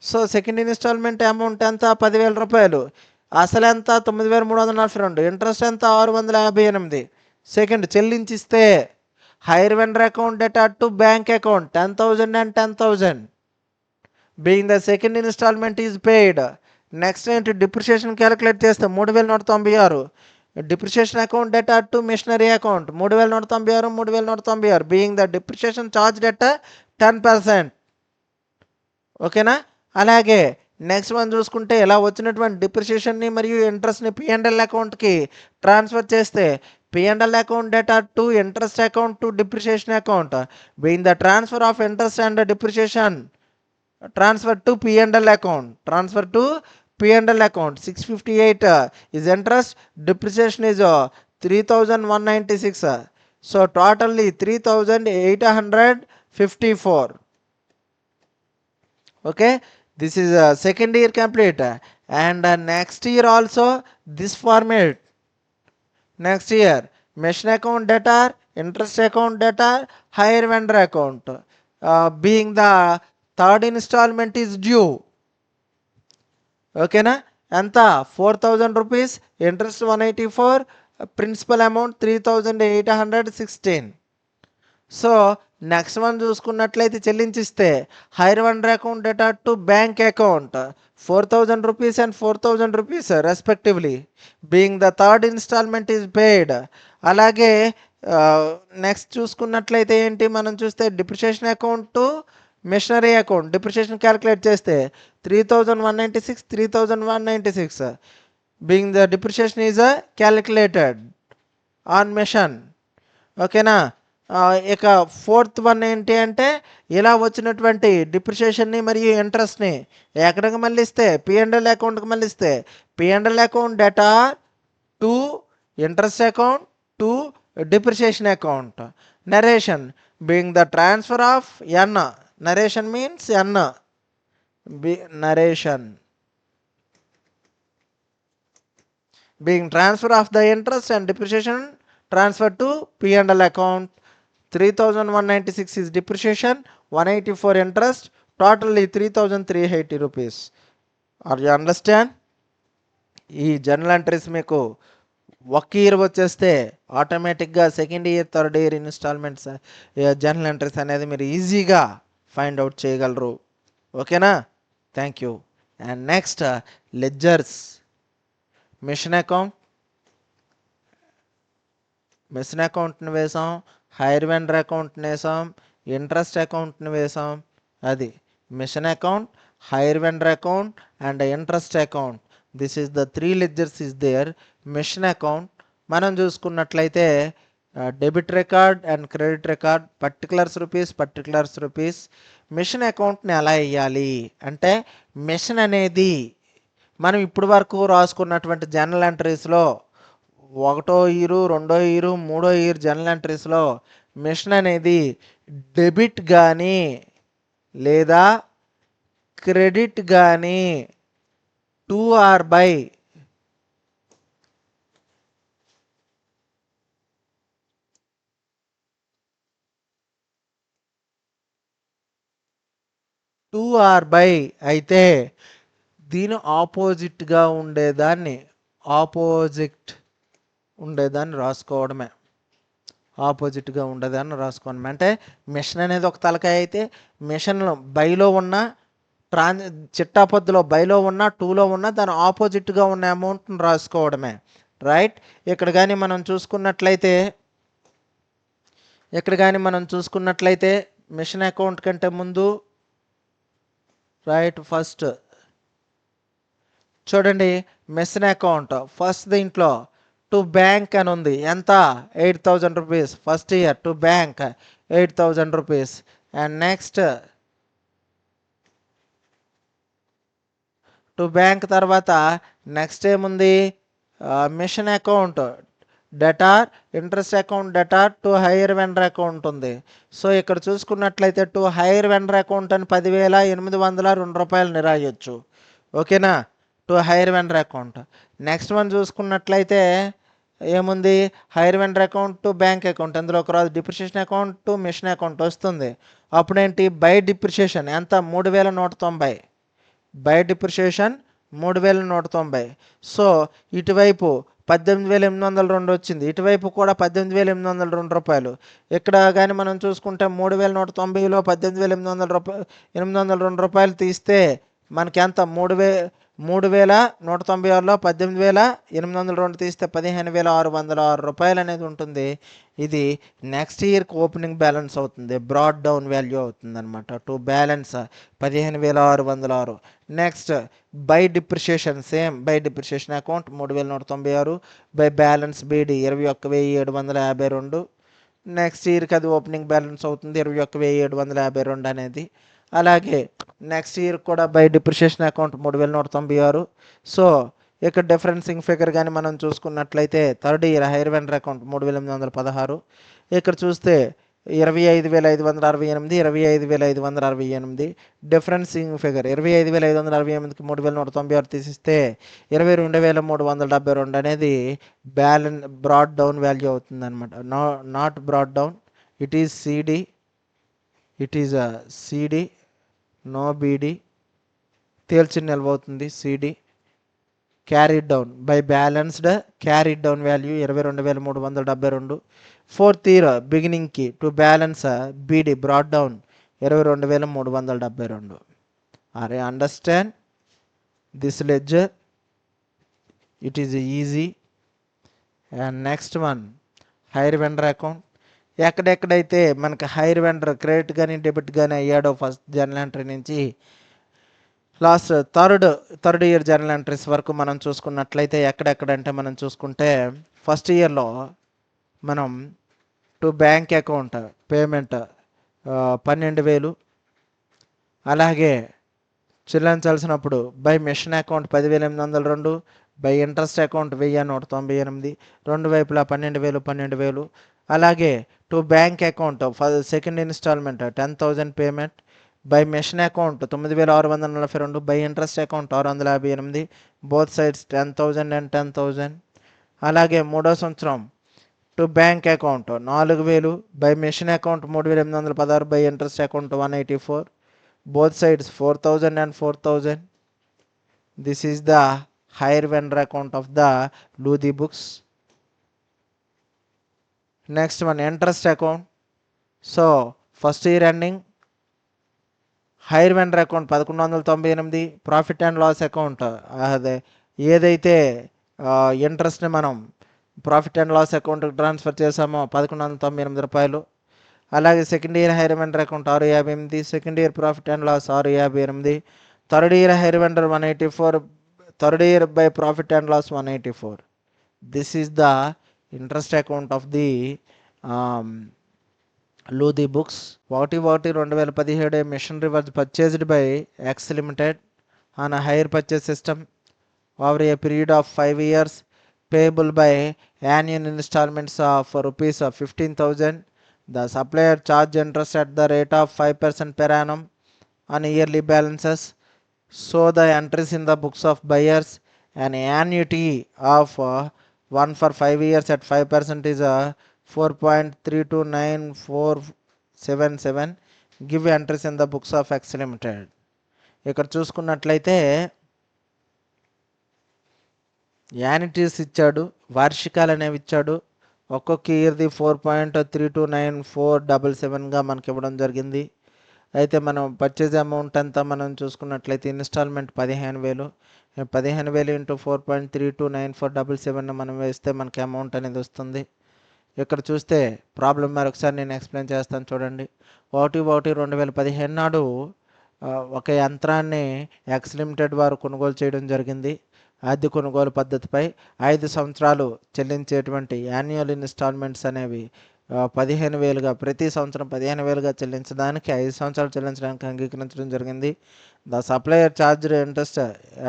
So second instalment amount ఎంత, 10,000 రూపాయలు. అసలు ఎంత, 9,342. ఇంట్రెస్ట్ ఎంత, 658. సెకండ్ చెల్లించిస్తే hire vendor account debtor to bank account 10,000 and 10,000 being the second instalment is paid. Next ఏంటి, depreciation calculate చేస్తే 3,196. Depreciation account debtor to machinery account 3,196 being the depreciation charged at 10%. ఓకేనా, అలాగే నెక్స్ట్ మనం చూసుకుంటే ఇలా వచ్చినటువంటి డిప్రిసియేషన్ని మరియు ఇంట్రెస్ట్ని P&L అకౌంట్కి ట్రాన్స్ఫర్ చేస్తే P&L account debtor to interest account to depreciation account being the transfer of interest and depreciation transfer to P&L account, transfer to P&L account. 658 is interest, depreciation is 3,196. So totally 3,854. Okay, this is second year complete, and next year also this format. Next year machine account debtor, interest account debtor, higher vendor account being the third instalment is due. ఓకేనా, ఎంత, 4,000 rupees, interest 184, principal amount 3,816. So next one చూసుకున్నట్లయితే చెల్లించిస్తే hire vendor account debtor to bank account 4,000 rupees and 4,000 rupees respectively being the third instalment is paid. అలాగే next చూసుకున్నట్లయితే ఏంటి మనం చూస్తే depreciation account to machinery account depreciation calculate చేస్తే 3,196 being the depreciation is calculated on machine. ఓకేనా, ఇక fourth one ఏంటి అంటే ఇలా వచ్చినటువంటి డిప్రిసియేషన్ని మరియు ఇంట్రెస్ట్ని ఎక్కడికి మళ్ళిస్తే P&L అకౌంట్కి మళ్ళిస్తే P&L account debtor to interest account to depreciation account. Narration being the transfer of n, narration means n, narration being transfer of the interest and depreciation transfer to P&L account. 3,196 is depreciation, 184 interest, totally 3,380 rupees. Are you understand? ఈ journal entries మీకు ఒక year వచ్చేస్తే ఆటోమేటిక్గా second year third year installments journal entries అనేది మీరు ఈజీగా find out చేయగలరు. ఓకేనా, thank you. And next ledgers. Machine account, machine అకౌంట్ని వేసాం, హైర్ వెండర్ అకౌంట్ని వేసాం, ఇంట్రెస్ట్ అకౌంట్ని వేసాం. అది machine account, hire vendor account and interest account this is the 3 ledgers is there. Machine account మనం చూసుకున్నట్లయితే debit record and credit record, particulars rupees. Machine అకౌంట్ని ఎలా వేయాలి అంటే, మెషిన్ అనేది మనం ఇప్పుడు వరకు రాసుకున్నటువంటి జర్నల్ ఎంట్రీస్లో 1వ ఇయర్ 2వ ఇయర్ 3వ ఇయర్ జర్నల్ ఎంట్రీస్లో మెషిన్ అనేది డెబిట్ కానీ లేదా క్రెడిట్ కానీ టు ఆర్ బై అయితే దీని ఆపోజిట్గా ఉండేదాన్ని రాసుకోవడమే. ఆపోజిట్గా ఉండేదాన్ని రాసుకోవడమే అంటే మిషన్ అనేది ఒక తలకాయ అయితే మిషన్ బైలో ఉన్న చిట్టాపొద్దులో బైలో ఉన్న 2లో ఉన్న దాని ఆపోజిట్గా ఉన్న అమౌంట్ని రాసుకోవడమే. రైట్. ఇక్కడ కానీ మనం చూసుకున్నట్లయితే మిషన్ అకౌంట్ కంటే ముందు రైట్ ఫస్ట్ చూడండి, మిషన్ అకౌంట్ ఫస్ట్ దీంట్లో టు బ్యాంక్ అని ఉంది. ఎంత? 8,000 rupees first year to bank 8,000 rupees. And next to bank తర్వాత నెక్స్ట్ ఏముంది? Machine account debtor interest account debtor to hire vendor account ఉంది. సో ఇక్కడ చూసుకున్నట్లయితే టు హైయర్ వెండర్ అకౌంట్ అని 10,802 రూపాయలు రాయొచ్చు. ఓకేనా? To hire vendor account. Next one చూసుకున్నట్లయితే ఏముంది? Hire vendor account to bank account, అందులో ఒక రోజు depreciation account to machine account వస్తుంది. అప్పుడేంటి? బై డిప్రిషియేషన్ ఎంత? 3,190. By depreciation 3,190. సో ఇటువైపు 18,802 వచ్చింది, ఇటువైపు కూడా 18,802 రూపాయలు. ఇక్కడ కానీ మనం చూసుకుంటే 3,190లో 18,802 రూపాయలు తీస్తే మనకి ఎంత? 3,196లో 18,802 తీస్తే 15,606 రూపాయలు అనేది ఉంటుంది. ఇది నెక్స్ట్ ఇయర్కి ఓపెనింగ్ బ్యాలెన్స్ అవుతుంది, బ్రాడ్ డౌన్ వాల్యూ అవుతుంది అనమాట. To balance 15,606. Next by depreciation, same by depreciation account 3,196 by balance BD 21,752. Next ఇయర్కి అది ఓపెనింగ్ బ్యాలెన్స్ అవుతుంది 21,752 అనేది. అలాగే నెక్స్ట్ ఇయర్ కూడా బై డిప్రిషియేషన్ అకౌంట్ 3,196. సో ఇక్కడ డిఫరెన్సింగ్ ఫిగర్ కానీ మనం చూసుకున్నట్లయితే third year hire vendor account 3,816. ఇక్కడ చూస్తే 25,568, 25,568. డిఫరెన్సింగ్ ఫిగర్ 25,568కి 3,196 తీసిస్తే 22,372 అనేది బ్రాడ్ డౌన్ వాల్యూ అవుతుంది అనమాట. Not brought down, it is CD, no BD, తేల్చిన నిల్వ అవుతుంది CD. Carried down by balanced carried down value 22,372. Fourth year బిగినింగ్కి to balance BD brought down 22,372. Are you understand this ledger? It is easy. And next one hire vendor account. ఎక్కడెక్కడైతే మనకి hire vendor credit కానీ debit కానీ అయ్యాడో first journal entry నుంచి last third year journal entries వరకు మనం చూసుకున్నట్లయితే ఎక్కడెక్కడంటే మనం చూసుకుంటే ఫస్ట్ ఇయర్లో మనం టు బ్యాంక్ అకౌంట్ పేమెంట్ 12,000. అలాగే చెల్లించాల్సినప్పుడు by machine account 10,802, by interest account 1,198, రెండు వైపులా 12,000. అలాగే to bank account second instalment 10,000 payment, by machine account 9,642, by interest account 658, both sides 10,000 and 10,000. అలాగే మూడో సంవత్సరం to bank account 4,000, by machine account 3,816, by interest account 184, both sides 4,000 and 4,000. This is the higher vendor account of the Ludi books. Next one, interest account. So first year ending higher vendor account 1198, profit and loss account అదే ఏదైతే ఇంట్రెస్ట్ని మనం profit and loss అకౌంట్కి transfer చేసామో 1198 రూపాయలు. అలాగే second year hire vendor account 658, second year profit and loss 658. Third year hire vendor 184, third year by profit and loss 184. This is the interest account of the um, Ludi books. 1/1/2017 a machinery was purchased by X Limited on a hire purchase system over a period of 5 years, payable by annual installments of rupees of 15,000. The supplier charged interest at the rate of 5% per annum on yearly balances. So the entries in the books of buyers, an annuity of 1 for 5 years at 5% is 4.329477. Give entries in the books of X Limited. ఇక్కడ చూసుకున్నట్లయితే యానిటీస్ ఇచ్చాడు, వార్షికాలు అనేవి ఇచ్చాడు. ఒక్కొక్క ఇయర్ది 4.329477గా మనకి ఇవ్వడం జరిగింది. అయితే మనం పర్చేజ్ అమౌంట్ అంతా మనం చూసుకున్నట్లయితే ఇన్స్టాల్మెంట్ 15,000. 15,000 ఇంటూ 4.329477 మనం వేస్తే మనకి అమౌంట్ అనేది వస్తుంది. ఇక్కడ చూస్తే ప్రాబ్లం మరొకసారి నేను ఎక్స్ప్లెయిన్ చేస్తాను చూడండి. 1/1/2015 నాడు ఒక యంత్రాన్ని ఎక్స్ లిమిటెడ్ వారు కొనుగోలు చేయడం జరిగింది. అద్దె కొనుగోలు పద్ధతిపై 5 సంవత్సరాలు చెల్లించేటువంటి యాన్యువల్ ఇన్స్టాల్మెంట్స్ అనేవి 15,000గా, ప్రతి సంవత్సరం 15,000గా చెల్లించడానికి 5 సంవత్సరాలు చెల్లించడానికి అంగీకరించడం జరిగింది. The supplier charged interest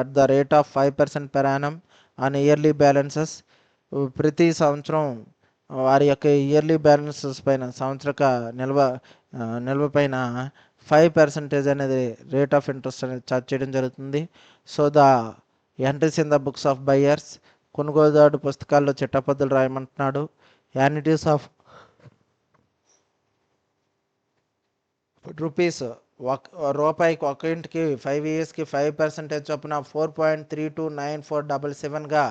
at the rate of 5% per annum on yearly balances. ప్రతి సంవత్సరం వారి యొక్క ఇయర్లీ బ్యాలెన్సెస్ పైన, సంవత్సరక నిల్వ పైన 5% అనేది రేట్ ఆఫ్ ఇంట్రెస్ట్ అనేది చార్జ్ చేయడం జరుగుతుంది. So the entries in the books of buyers, కొనుగోలుదారు పుస్తకాల్లో చిట్టపద్దులు రాయమంటున్నాడు. యానిటీస్ ఆఫ్ రూపాయికి ఒక ఇంటికి 5 yearsకి 5% చొప్పున 4.329477గా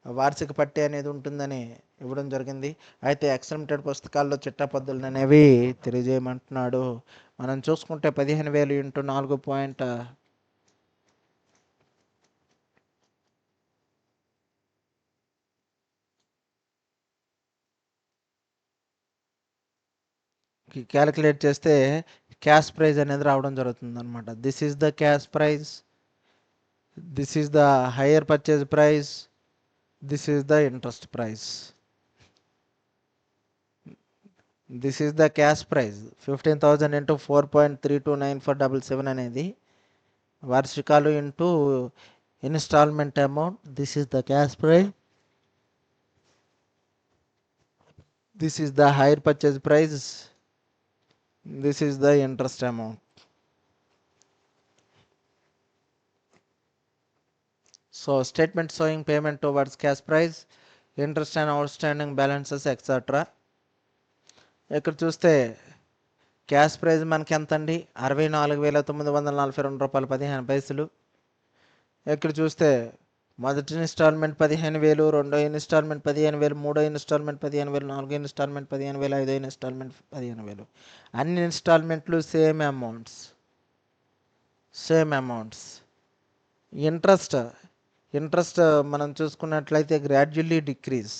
వార్షిక పట్టి అనేది ఉంటుందని ఇవ్వడం జరిగింది. అయితే ఎక్స్ లిమిటెడ్ పుస్తకాల్లో చిట్టపద్దులు అనేవి తెలియజేయమంటున్నాడు. మనం చూసుకుంటే 15,000 ఇంటూ 4. క్యాలిక్యులేట్ చేస్తే క్యాష్ ప్రైజ్ అనేది రావడం జరుగుతుంది అనమాట. This is the cash price, this is the hire purchase price, this is the interest price. This is the cash price 15,000 into 4.329477 అనేది వార్షికాలు into instalment amount. This is the cash price, this is the hire purchase price, this is the interest amount. So statement showing payment towards cash price, interest and outstanding balances etc. ఇక్కడ చూస్తే cash prize మనకి ఎంత అండి? 64,942 రూపాయలు 15 పైసలు. ఇక్కడ చూస్తే మొదటి ఇన్స్టాల్మెంట్ 15,000, రెండో ఇన్స్టాల్మెంట్ 15,000, మూడో ఇన్స్టాల్మెంట్ 15,000, నాలుగో ఇన్స్టాల్మెంట్ 15,000, ఐదో ఇన్స్టాల్మెంట్ 15,000. అన్ని ఇన్స్టాల్మెంట్లు సేమ్ అమౌంట్స్. ఇంట్రెస్ట్ మనం చూసుకున్నట్లయితే గ్రాడ్యువల్లీ డిక్రీజ్.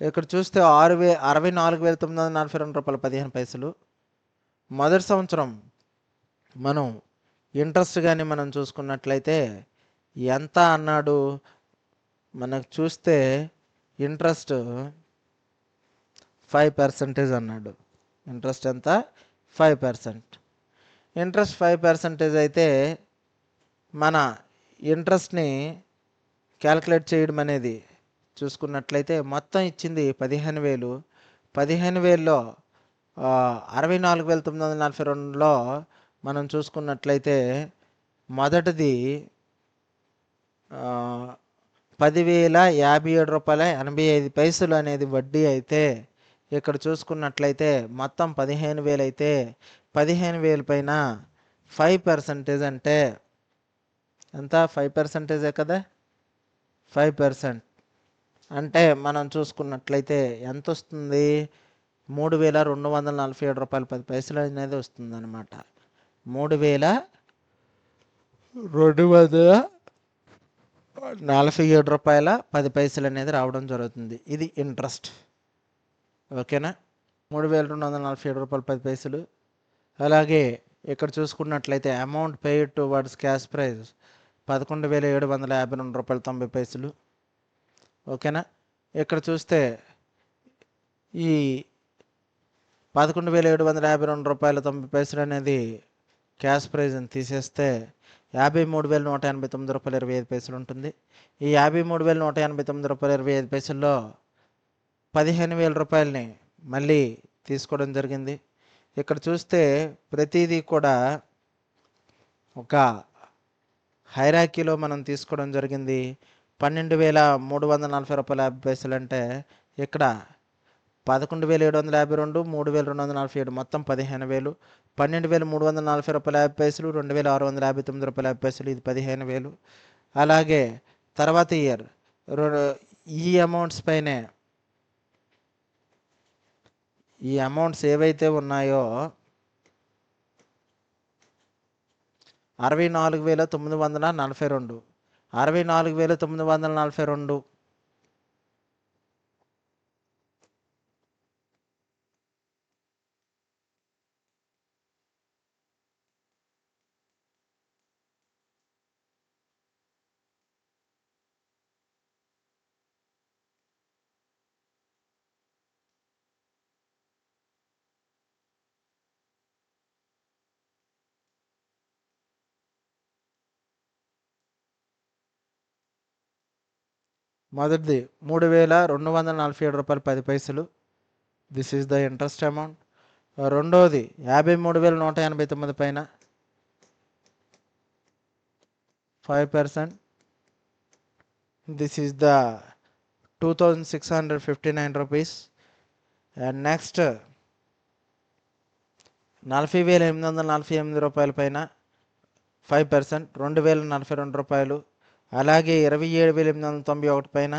ఇక్కడ చూస్తే 64,942 రూపాయలు 15 పైసలు. మొదటి సంవత్సరం మనం ఇంట్రెస్ట్ కానీ మనం చూసుకున్నట్లయితే ఎంత అన్నాడు? మనకు చూస్తే ఇంట్రెస్ట్ 5% అన్నాడు. ఇంట్రెస్ట్ ఎంత? 5%. ఇంట్రెస్ట్ 5% అయితే మన ఇంట్రెస్ట్ని క్యాలిక్యులేట్ చేయడం అనేది చూసుకున్నట్లయితే మొత్తం ఇచ్చింది 15,000. 15,000లో 64,942లో మనం చూసుకున్నట్లయితే మొదటిది 10,057 రూపాయల 85 పైసలు అనేది వడ్డీ అయితే, ఇక్కడ చూసుకున్నట్లయితే మొత్తం 15,000 అయితే 15,000 పైన 5% అంటే ఎంత? 5%ఏ కదా. 5% అంటే మనం చూసుకున్నట్లయితే ఎంత వస్తుంది? 3,247 రూపాయలు 10 పైసలు అనేది వస్తుంది అనమాట. 3,247 రూపాయల 10 పైసలు అనేది రావడం జరుగుతుంది. ఇది ఇంట్రెస్ట్. ఓకేనా? 3,247 రూపాయలు 10 పైసలు. అలాగే ఇక్కడ చూసుకున్నట్లయితే amount paid towards cash prize 11,752 రూపాయలు 90 పైసలు. ఓకేనా. ఇక్కడ చూస్తే ఈ 11,752 రూపాయలు 90 పైసలు అనేది క్యాష్ ప్రైజ్ అని తీసేస్తే 53,189 రూపాయలు 25 పైసలు ఉంటుంది. ఈ 53,189 రూపాయలు 25 పైసల్లో 15,000 రూపాయలని మళ్ళీ తీసుకోవడం జరిగింది. ఇక్కడ చూస్తే ప్రతిదీ కూడా ఒక హైరాకీలో మనం తీసుకోవడం జరిగింది. 12,340 రూపాయలు 50 పైసలు అంటే ఇక్కడ 11,752, 3,247 మొత్తం 15,000. 12,340 రూపాయలు 50 పైసలు, 2,659 రూపాయలు 50 పైసలు, ఇది 15,000. అలాగే తర్వాత ఇయర్ ఈ అమౌంట్స్ పైనే ఈ అమౌంట్స్ ఏవైతే ఉన్నాయో 64,942 64,942 మొదటిది 3,247 రూపాయలు 10 పైసలు. This is the interest amount. రెండోది 53,189 పైన 5%. This is the 2,659 rupees. And next 40,848 రూపాయల పైన 5%, 2,042 రూపాయలు. అలాగే 27,891 పైన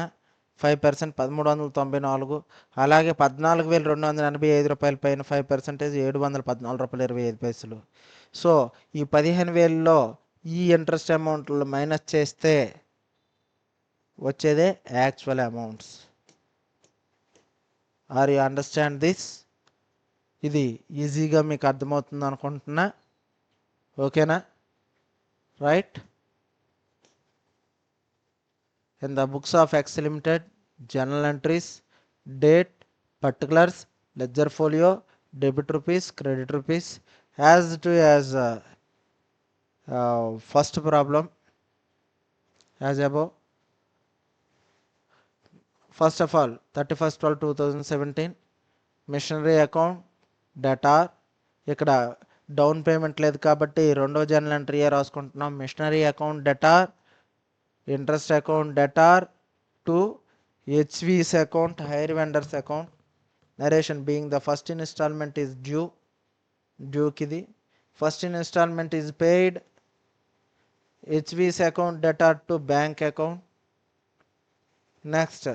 5%, 1,394. అలాగే 14,285 రూపాయల పైన 5%, 714 రూపాయలు 25 పైసలు. సో ఈ 15,000లో ఈ ఇంట్రెస్ట్ అమౌంట్లు మైనస్ చేస్తే వచ్చేదే actual amounts. Are you understand this? ఇది ఈజీగా మీకు అర్థమవుతుంది అనుకుంటున్నా. ఓకేనా? Right. In the books of X Limited, journal entries, date, particulars, ledger folio, debit rupees, credit rupees, as to as first problem as above. First of all, 31/12/2017 machinery account debtor. ఇక్కడ down payment లేదు కాబట్టి రెండో journal entry రాసుకుంటున్నాం. Machinery account debtor, interest account debtor to HV's account, hire vendors account. Narration being the first instalment is డ్యూకి ఇది first instalment is paid. HV's account debtor to bank account. Next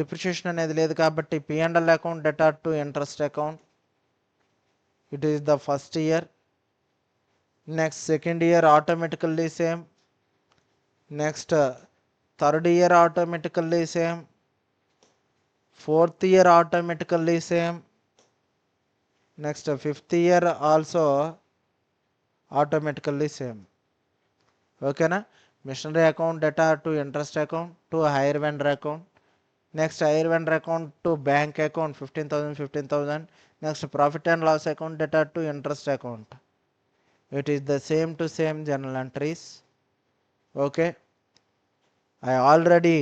depreciation అనేది లేదు కాబట్టి P&L account debtor to interest account. It is the first year. Next second year automatically same. Next third year automatically same. Fourth year automatically same. Next fifth year also automatically same. ఓకేనా? Machinery account debtor to interest account to hire vendor account. Next hire vendor account to bank account 15,000. Next profit and loss account debtor to interest account. It is the same to same journal entries. Okay, I already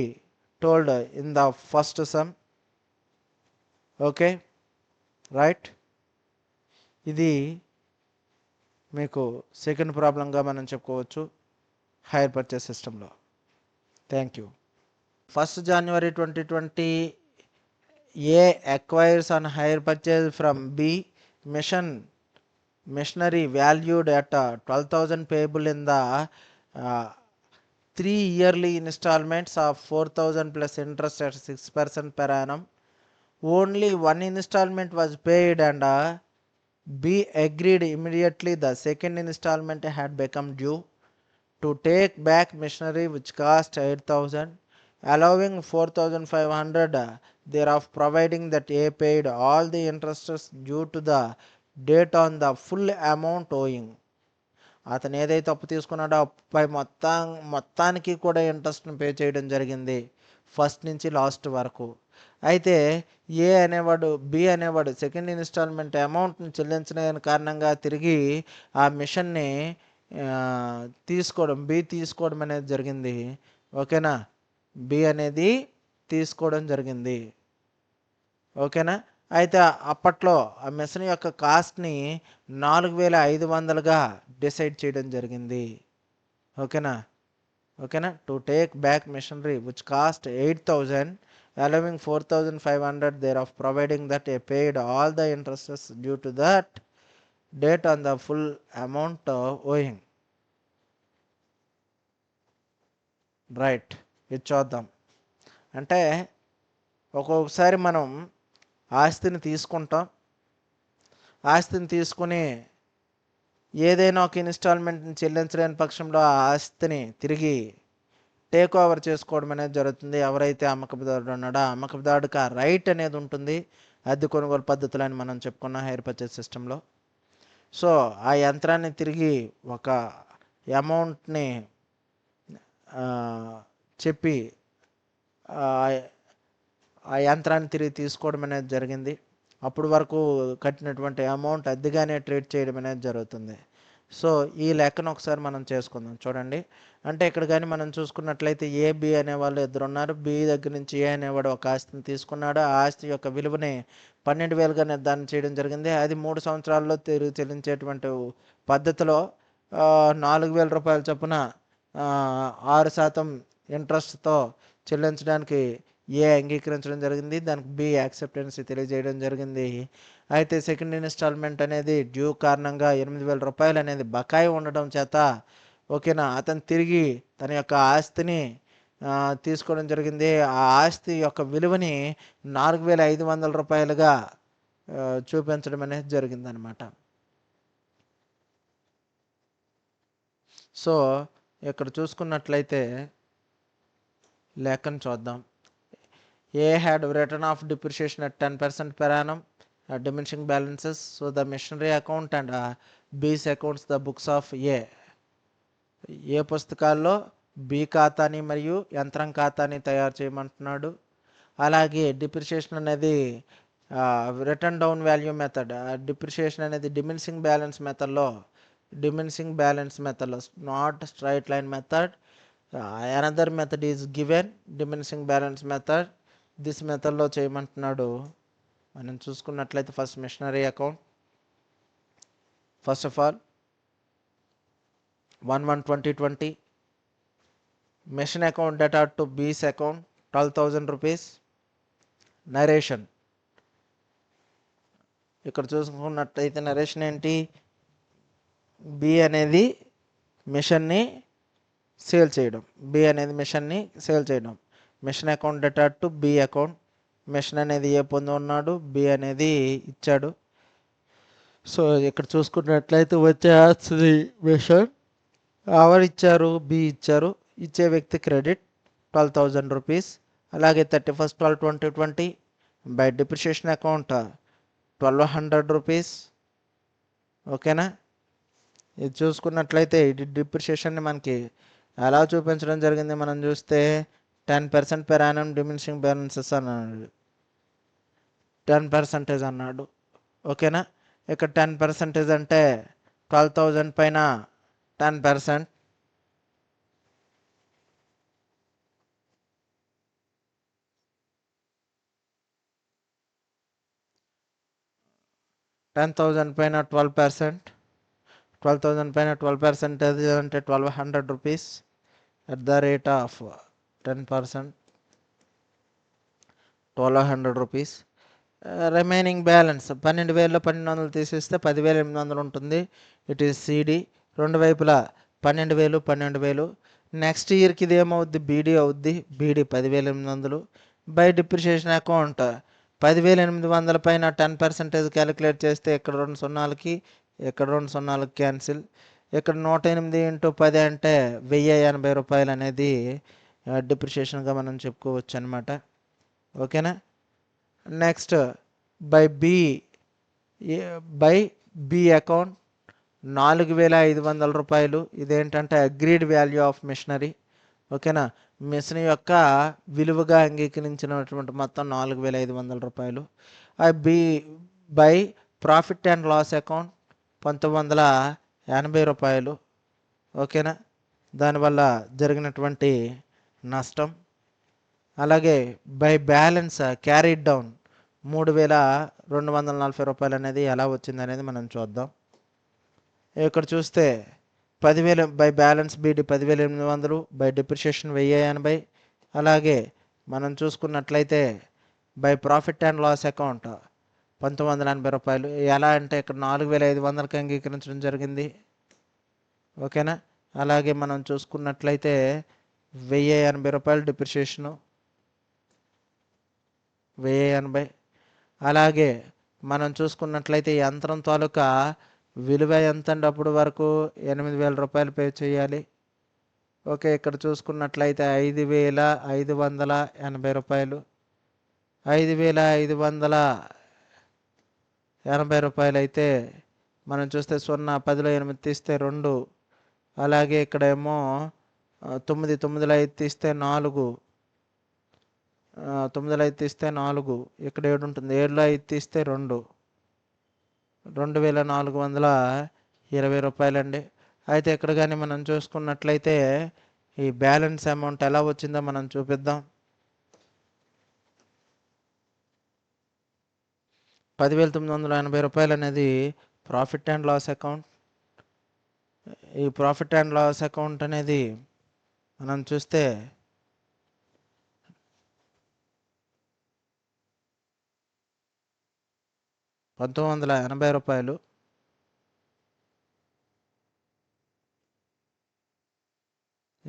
told in the first sum. Okay, right. ఇది మీకు second ప్రాబ్లంగా మనం చెప్పుకోవచ్చు hire purchase సిస్టంలో. Thank you. 1st January 2020 A acquires on hire purchase from B machinery valued at 12,000 payable in the 3 yearly installments of 4,000 plus interest at 6% per annum. Only one installment was paid and B agreed immediately the second installment had become due to take back machinery which cost 8,000, allowing 4,500 thereof, providing that A paid all the interests due to the date on the full amount owing. అతను ఏదైతే అప్పు తీసుకున్నాడో అప్పుపై మొత్తానికి కూడా ఇంట్రెస్ట్ని pay చేయడం జరిగింది first నుంచి last వరకు. అయితే బి అనేవాడు సెకండ్ ఇన్స్టాల్మెంట్ అమౌంట్ని చెల్లించలేని కారణంగా తిరిగి ఆ మిషన్ని తీసుకోవడం అనేది జరిగింది. ఓకేనా, బి అనేది తీసుకోవడం జరిగింది. ఓకేనా, అయితే అప్పట్లో ఆ మిషన్ యొక్క కాస్ట్ని 4500గా డిసైడ్ చేయడం జరిగింది. ఓకేనా to take back machinery which cost 8000 allowing 4500 thereof providing that they paid all the interests due to that date on the full amount owing. Right, ఇది చూద్దాం. అంటే ఒక్కొక్కసారి మనం ఆస్తిని తీసుకుని ఏదైనా ఒక ఇన్స్టాల్మెంట్ని చెల్లించలేని పక్షంలో ఆ ఆస్తిని తిరిగి టేక్ ఓవర్ చేసుకోవడం అనేది జరుగుతుంది. ఎవరైతే అమ్మకదారుడు ఉన్నాడో ఆ అమ్మకదారుడికి ఆ రైట్ అనేది ఉంటుంది అద్దె కొనుగోలు పద్ధతులు అని మనం చెప్పుకున్నాం హైర్ పర్చేస్ సిస్టంలో. సో ఆ యంత్రాన్ని తిరిగి ఒక అమౌంట్ని చెప్పి ఆ యంత్రాన్ని తిరిగి తీసుకోవడం అనేది జరిగింది. అప్పుడు వరకు కట్టినటువంటి అమౌంట్ అద్దెగానే ట్రీట్ చేయడం అనేది జరుగుతుంది. సో ఈ లెక్కను ఒకసారి మనం చేసుకుందాం. చూడండి, అంటే ఇక్కడ కానీ మనం చూసుకున్నట్లయితే ఏ బి అనేవాళ్ళు ఇద్దరు ఉన్నారు. బి దగ్గర నుంచి ఏ అనేవాడు ఒక ఆస్తిని తీసుకున్నాడు. ఆ ఆస్తి యొక్క విలువని 12,000గా నిర్ధారణ చేయడం జరిగింది. అది 3 సంవత్సరాల్లో తిరిగి చెల్లించేటువంటి పద్ధతిలో 4,000 రూపాయల చొప్పున 6% ఇంట్రెస్ట్తో చెల్లించడానికి ఏ అంగీకరించడం జరిగింది. దానికి బి యాక్సెప్టెన్స్ తెలియజేయడం జరిగింది. అయితే సెకండ్ ఇన్స్టాల్మెంట్ అనేది డ్యూ కారణంగా 8,000 రూపాయలు అనేది బకాయి ఉండడం చేత ఓకేనా అతను తిరిగి తన యొక్క ఆస్తిని తీసుకోవడం జరిగింది. ఆ ఆస్తి యొక్క విలువని 4,500 రూపాయలుగా చూపించడం అనేది జరిగిందనమాట. సో ఇక్కడ చూసుకున్నట్లయితే లెక్కను చూద్దాం. A had written off depreciation at 10% per annum diminishing balances. So the machinery account and B's accounts the books of A. ఏ పుస్తకాల్లో బి ఖాతాని మరియు యంత్రం ఖాతాని తయారు చేయమంటున్నాడు. అలాగే డిప్రిషియేషన్ అనేది written down value method, depreciation అనేది డిమినిషింగ్ బ్యాలెన్స్ మెథడ్లో not straight line method. Another method is given diminishing balance method. This మెథడ్లో చేయమంటున్నాడు. మనం చూసుకున్నట్లయితే first machinery account, first of all 1/1/2020 machine account debtor to B's account 12,000 rupees. Narration ఇక్కడ చూసుకున్నట్లయితే narration ఏంటి, B అనేది మిషన్ని సేల్ చేయడం. Machine account debtor to B account. మిషన్ అనేది ఏ పొంది ఉన్నాడు, బి అనేది ఇచ్చాడు. సో ఇక్కడ చూసుకున్నట్లయితే వచ్చే ఆస్తి మిషన్ ఎవరు ఇచ్చారు, బి ఇచ్చారు. ఇచ్చే వ్యక్తి క్రెడిట్ 12,000 రూపీస్. అలాగే 31/12/2020 బై డిప్రిషియేషన్ అకౌంట్ 1,200 రూపీస్. ఓకేనా, ఇది చూసుకున్నట్లయితే ఇది డిప్రిషియేషన్ని మనకి ఎలా చూపించడం జరిగింది. మనం చూస్తే 10% per annum diminishing balances అన్నాడు, 10% అన్నాడు. ఓకేనా, ఇక్కడ 10% అంటే 12,000 పైన 10%. $10,000 పైన 12%, 12,000 పైన 12% అంటే 1,200 rupees at the rate of 10%, 1,200 rupees. Remaining balance 12,000లో 1,200 తీసేస్తే 10,800 ఉంటుంది. It is CD. రెండు వైపులా 12,000 12,000. నెక్స్ట్ ఇయర్కి ఇది ఏమవుద్ది, బీడీ అవుద్ది. బీడీ 10,800 బై డిప్రిషియేషన్ అకౌంట్ 10,800 పైన 10% క్యాలిక్యులేట్ చేస్తే ఇక్కడ 2 సున్నాలకి ఇక్కడ 2 సున్నాలకి క్యాన్సిల్. ఇక్కడ 108 × 10 అంటే 1,080 రూపాయలు అనేది డిప్రిషియేషన్గా మనం చెప్పుకోవచ్చు అనమాట. ఓకేనా, నెక్స్ట్ బై బి అకౌంట్ రూ. 4,500. ఇదేంటంటే అగ్రీడ్ వాల్యూ ఆఫ్ మిషనరీ. ఓకేనా, మిషన్ యొక్క విలువగా అంగీకరించినటువంటి మొత్తం రూ. 4,500. B by profit and loss account రూ. 1980. ఓకేనా, దానివల్ల జరిగినటువంటి నష్టం. అలాగే బై బ్యాలెన్స్ క్యారీడ్ డౌన్ రూ. 3,240 అనేది ఎలా వచ్చింది అనేది మనం చూద్దాం. ఇక్కడ చూస్తే 10,000 by balance BD 10,800, by depreciation 1,080. అలాగే మనం చూసుకున్నట్లయితే by profit and loss account రూ. 1,980. ఎలా అంటే ఇక్కడ 4,500కి అంగీకరించడం జరిగింది. ఓకేనా, అలాగే మనం చూసుకున్నట్లయితే రూ. 1,080 డిప్రిషియేషను 1,080. అలాగే మనం చూసుకున్నట్లయితే యంత్రం తాలూకా విలువ ఎంత అంటే అప్పుడు వరకు రూ. 8,000 పే చేయాలి. ఓకే, ఇక్కడ చూసుకున్నట్లయితే రూ. 5,580. రూ. 5,580 అయితే మనం చూస్తే 0 10లో 8 తీస్తే 2. అలాగే ఇక్కడేమో 9 9లో 5 తీస్తే 4. 9లో 5 తీస్తే 4. ఇక్కడ 7 ఉంటుంది. 7లో 5 తీస్తే 2. రూ. 2,420 అండి. అయితే ఇక్కడ కానీ మనం చూసుకున్నట్లయితే ఈ బ్యాలెన్స్ అమౌంట్ ఎలా వచ్చిందో మనం చూపిద్దాం. రూ. 10,980 అనేది ప్రాఫిట్ అండ్ లాస్ అకౌంట్. ఈ ప్రాఫిట్ అండ్ లాస్ అకౌంట్ అనేది మనం చూస్తే రూ. 1,980.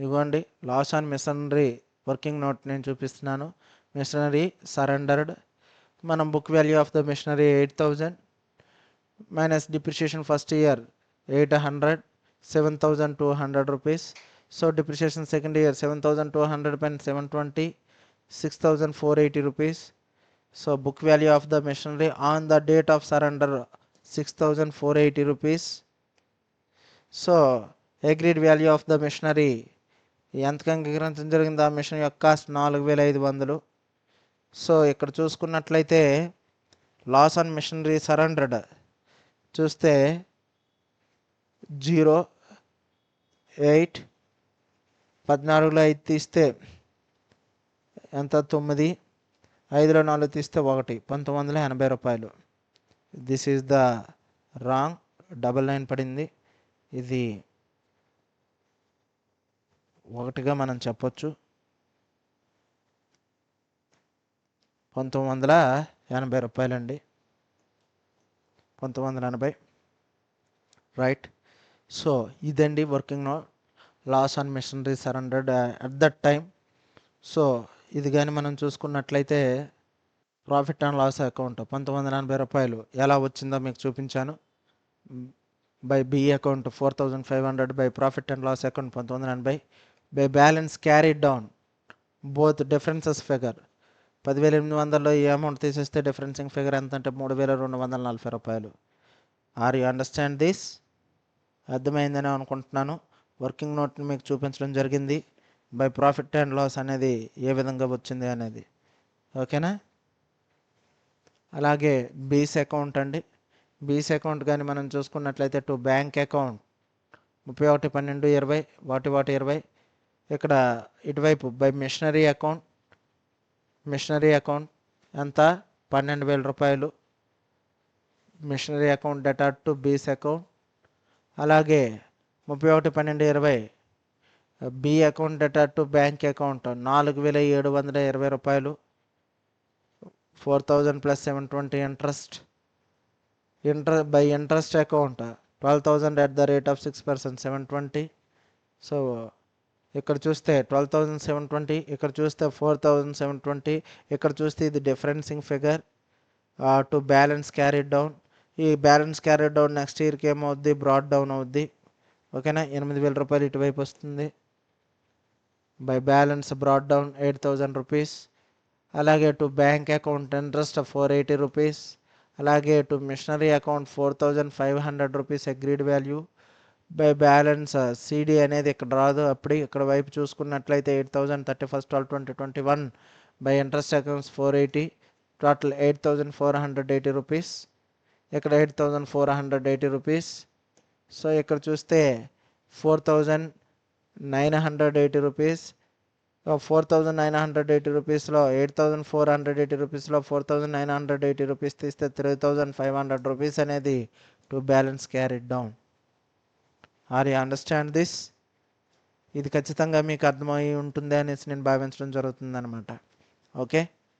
ఇవ్వండి loss on machinery working note నేను చూపిస్తున్నాను. Machinery surrendered. మనం book value of the machinery 8,000 minus depreciation first year 800, 7,200 rupees. So depreciation second year 7,200 పైన 720, 6,480 rupees. So book value of the machinery on the date of surrender 6,480 rupees. So agreed value of the machinery ఎంతకు అంగీకరించడం జరిగింది ఆ machine యొక్క cost 4,500. So ఇక్కడ చూసుకున్నట్లయితే loss on machinery surrendered చూస్తే 0, 8, 14లో 5 తీస్తే ఎంత 9, 5లో 4 తీస్తే 1, రూ. 1,980. This is the wrong. Double line పడింది. ఇది 1గా మనం చెప్పొచ్చు. 1,980 అండి. 1,980 రైట్. సో ఇదండి working note loss on machinery surrendered at that time. So ఇది కానీ మనం చూసుకున్నట్లయితే ప్రాఫిట్ అండ్ లాస్ అకౌంట్ రూ. 1,980 ఎలా వచ్చిందో మీకు చూపించాను. By B account 4,500, by profit and loss account 1,980, by balance carried down both differences figure 10,800లో ఈ అమౌంట్ తీసేస్తే డిఫరెన్సింగ్ ఫిగర్ ఎంత అంటే రూ. 3,240. Are you understand this? అర్థమైందని అనుకుంటున్నాను. వర్కింగ్ నోట్ని మీకు చూపించడం జరిగింది. బై ప్రాఫిట్ అండ్ లాస్ అనేది ఏ విధంగా వచ్చింది అనేది. ఓకేనా. అలాగే బీస్ అకౌంట్ అండి. బీస్ అకౌంట్ కానీ మనం చూసుకున్నట్లయితే టు బ్యాంక్ అకౌంట్ 31/12/20 వాటి 20. ఇక్కడ ఇటువైపు బై మిషనరీ అకౌంట్ ఎంత 12,000 machinery account debtor to B's account. అలాగే 31/12/20 B account debtor to bank account 4,720 4,000 plus 720 interest by interest account 12,000 at the rate of 6% 720. సో ఇక్కడ చూస్తే 12,720, ఇక్కడ చూస్తే 4,720, ఇక్కడ చూస్తే ఇది differencing figure to balance carried down. ఈ బ్యాలెన్స్ క్యారీడ్ డౌన్ నెక్స్ట్ ఇయర్కి ఏమవుద్ది, బ్రాడ్ డౌన్ అవుద్ది. ఓకేనా, రూ. 8,000 ఇటువైపు వస్తుంది. By balance brought down 8,000 rupees. అలాగే to bank account interest 480 rupees. అలాగే to machinery account 4500 rupees agreed value by balance CD అనేది ఇక్కడ రాదు. అప్పుడు ఇక్కడ వైపు చూసుకున్నట్లయితే 8031/12/2021 by interest accounts 480, total 8480 rupees. ఇక్కడ 8480 రూపీస్. సో ఇక్కడ చూస్తే 4980 రూపీస్. 4980 రూపీస్లో 8480 రూపీస్లో 4980 రూపీస్ తీస్తే 3500 రూపీస్ అనేది to balance carried down. Are you understand this? ఇది ఖచ్చితంగా మీకు అర్థమై ఉంటుంది అనేసి నేను భావించడం జరుగుతుంది అనమాట. ఓకే.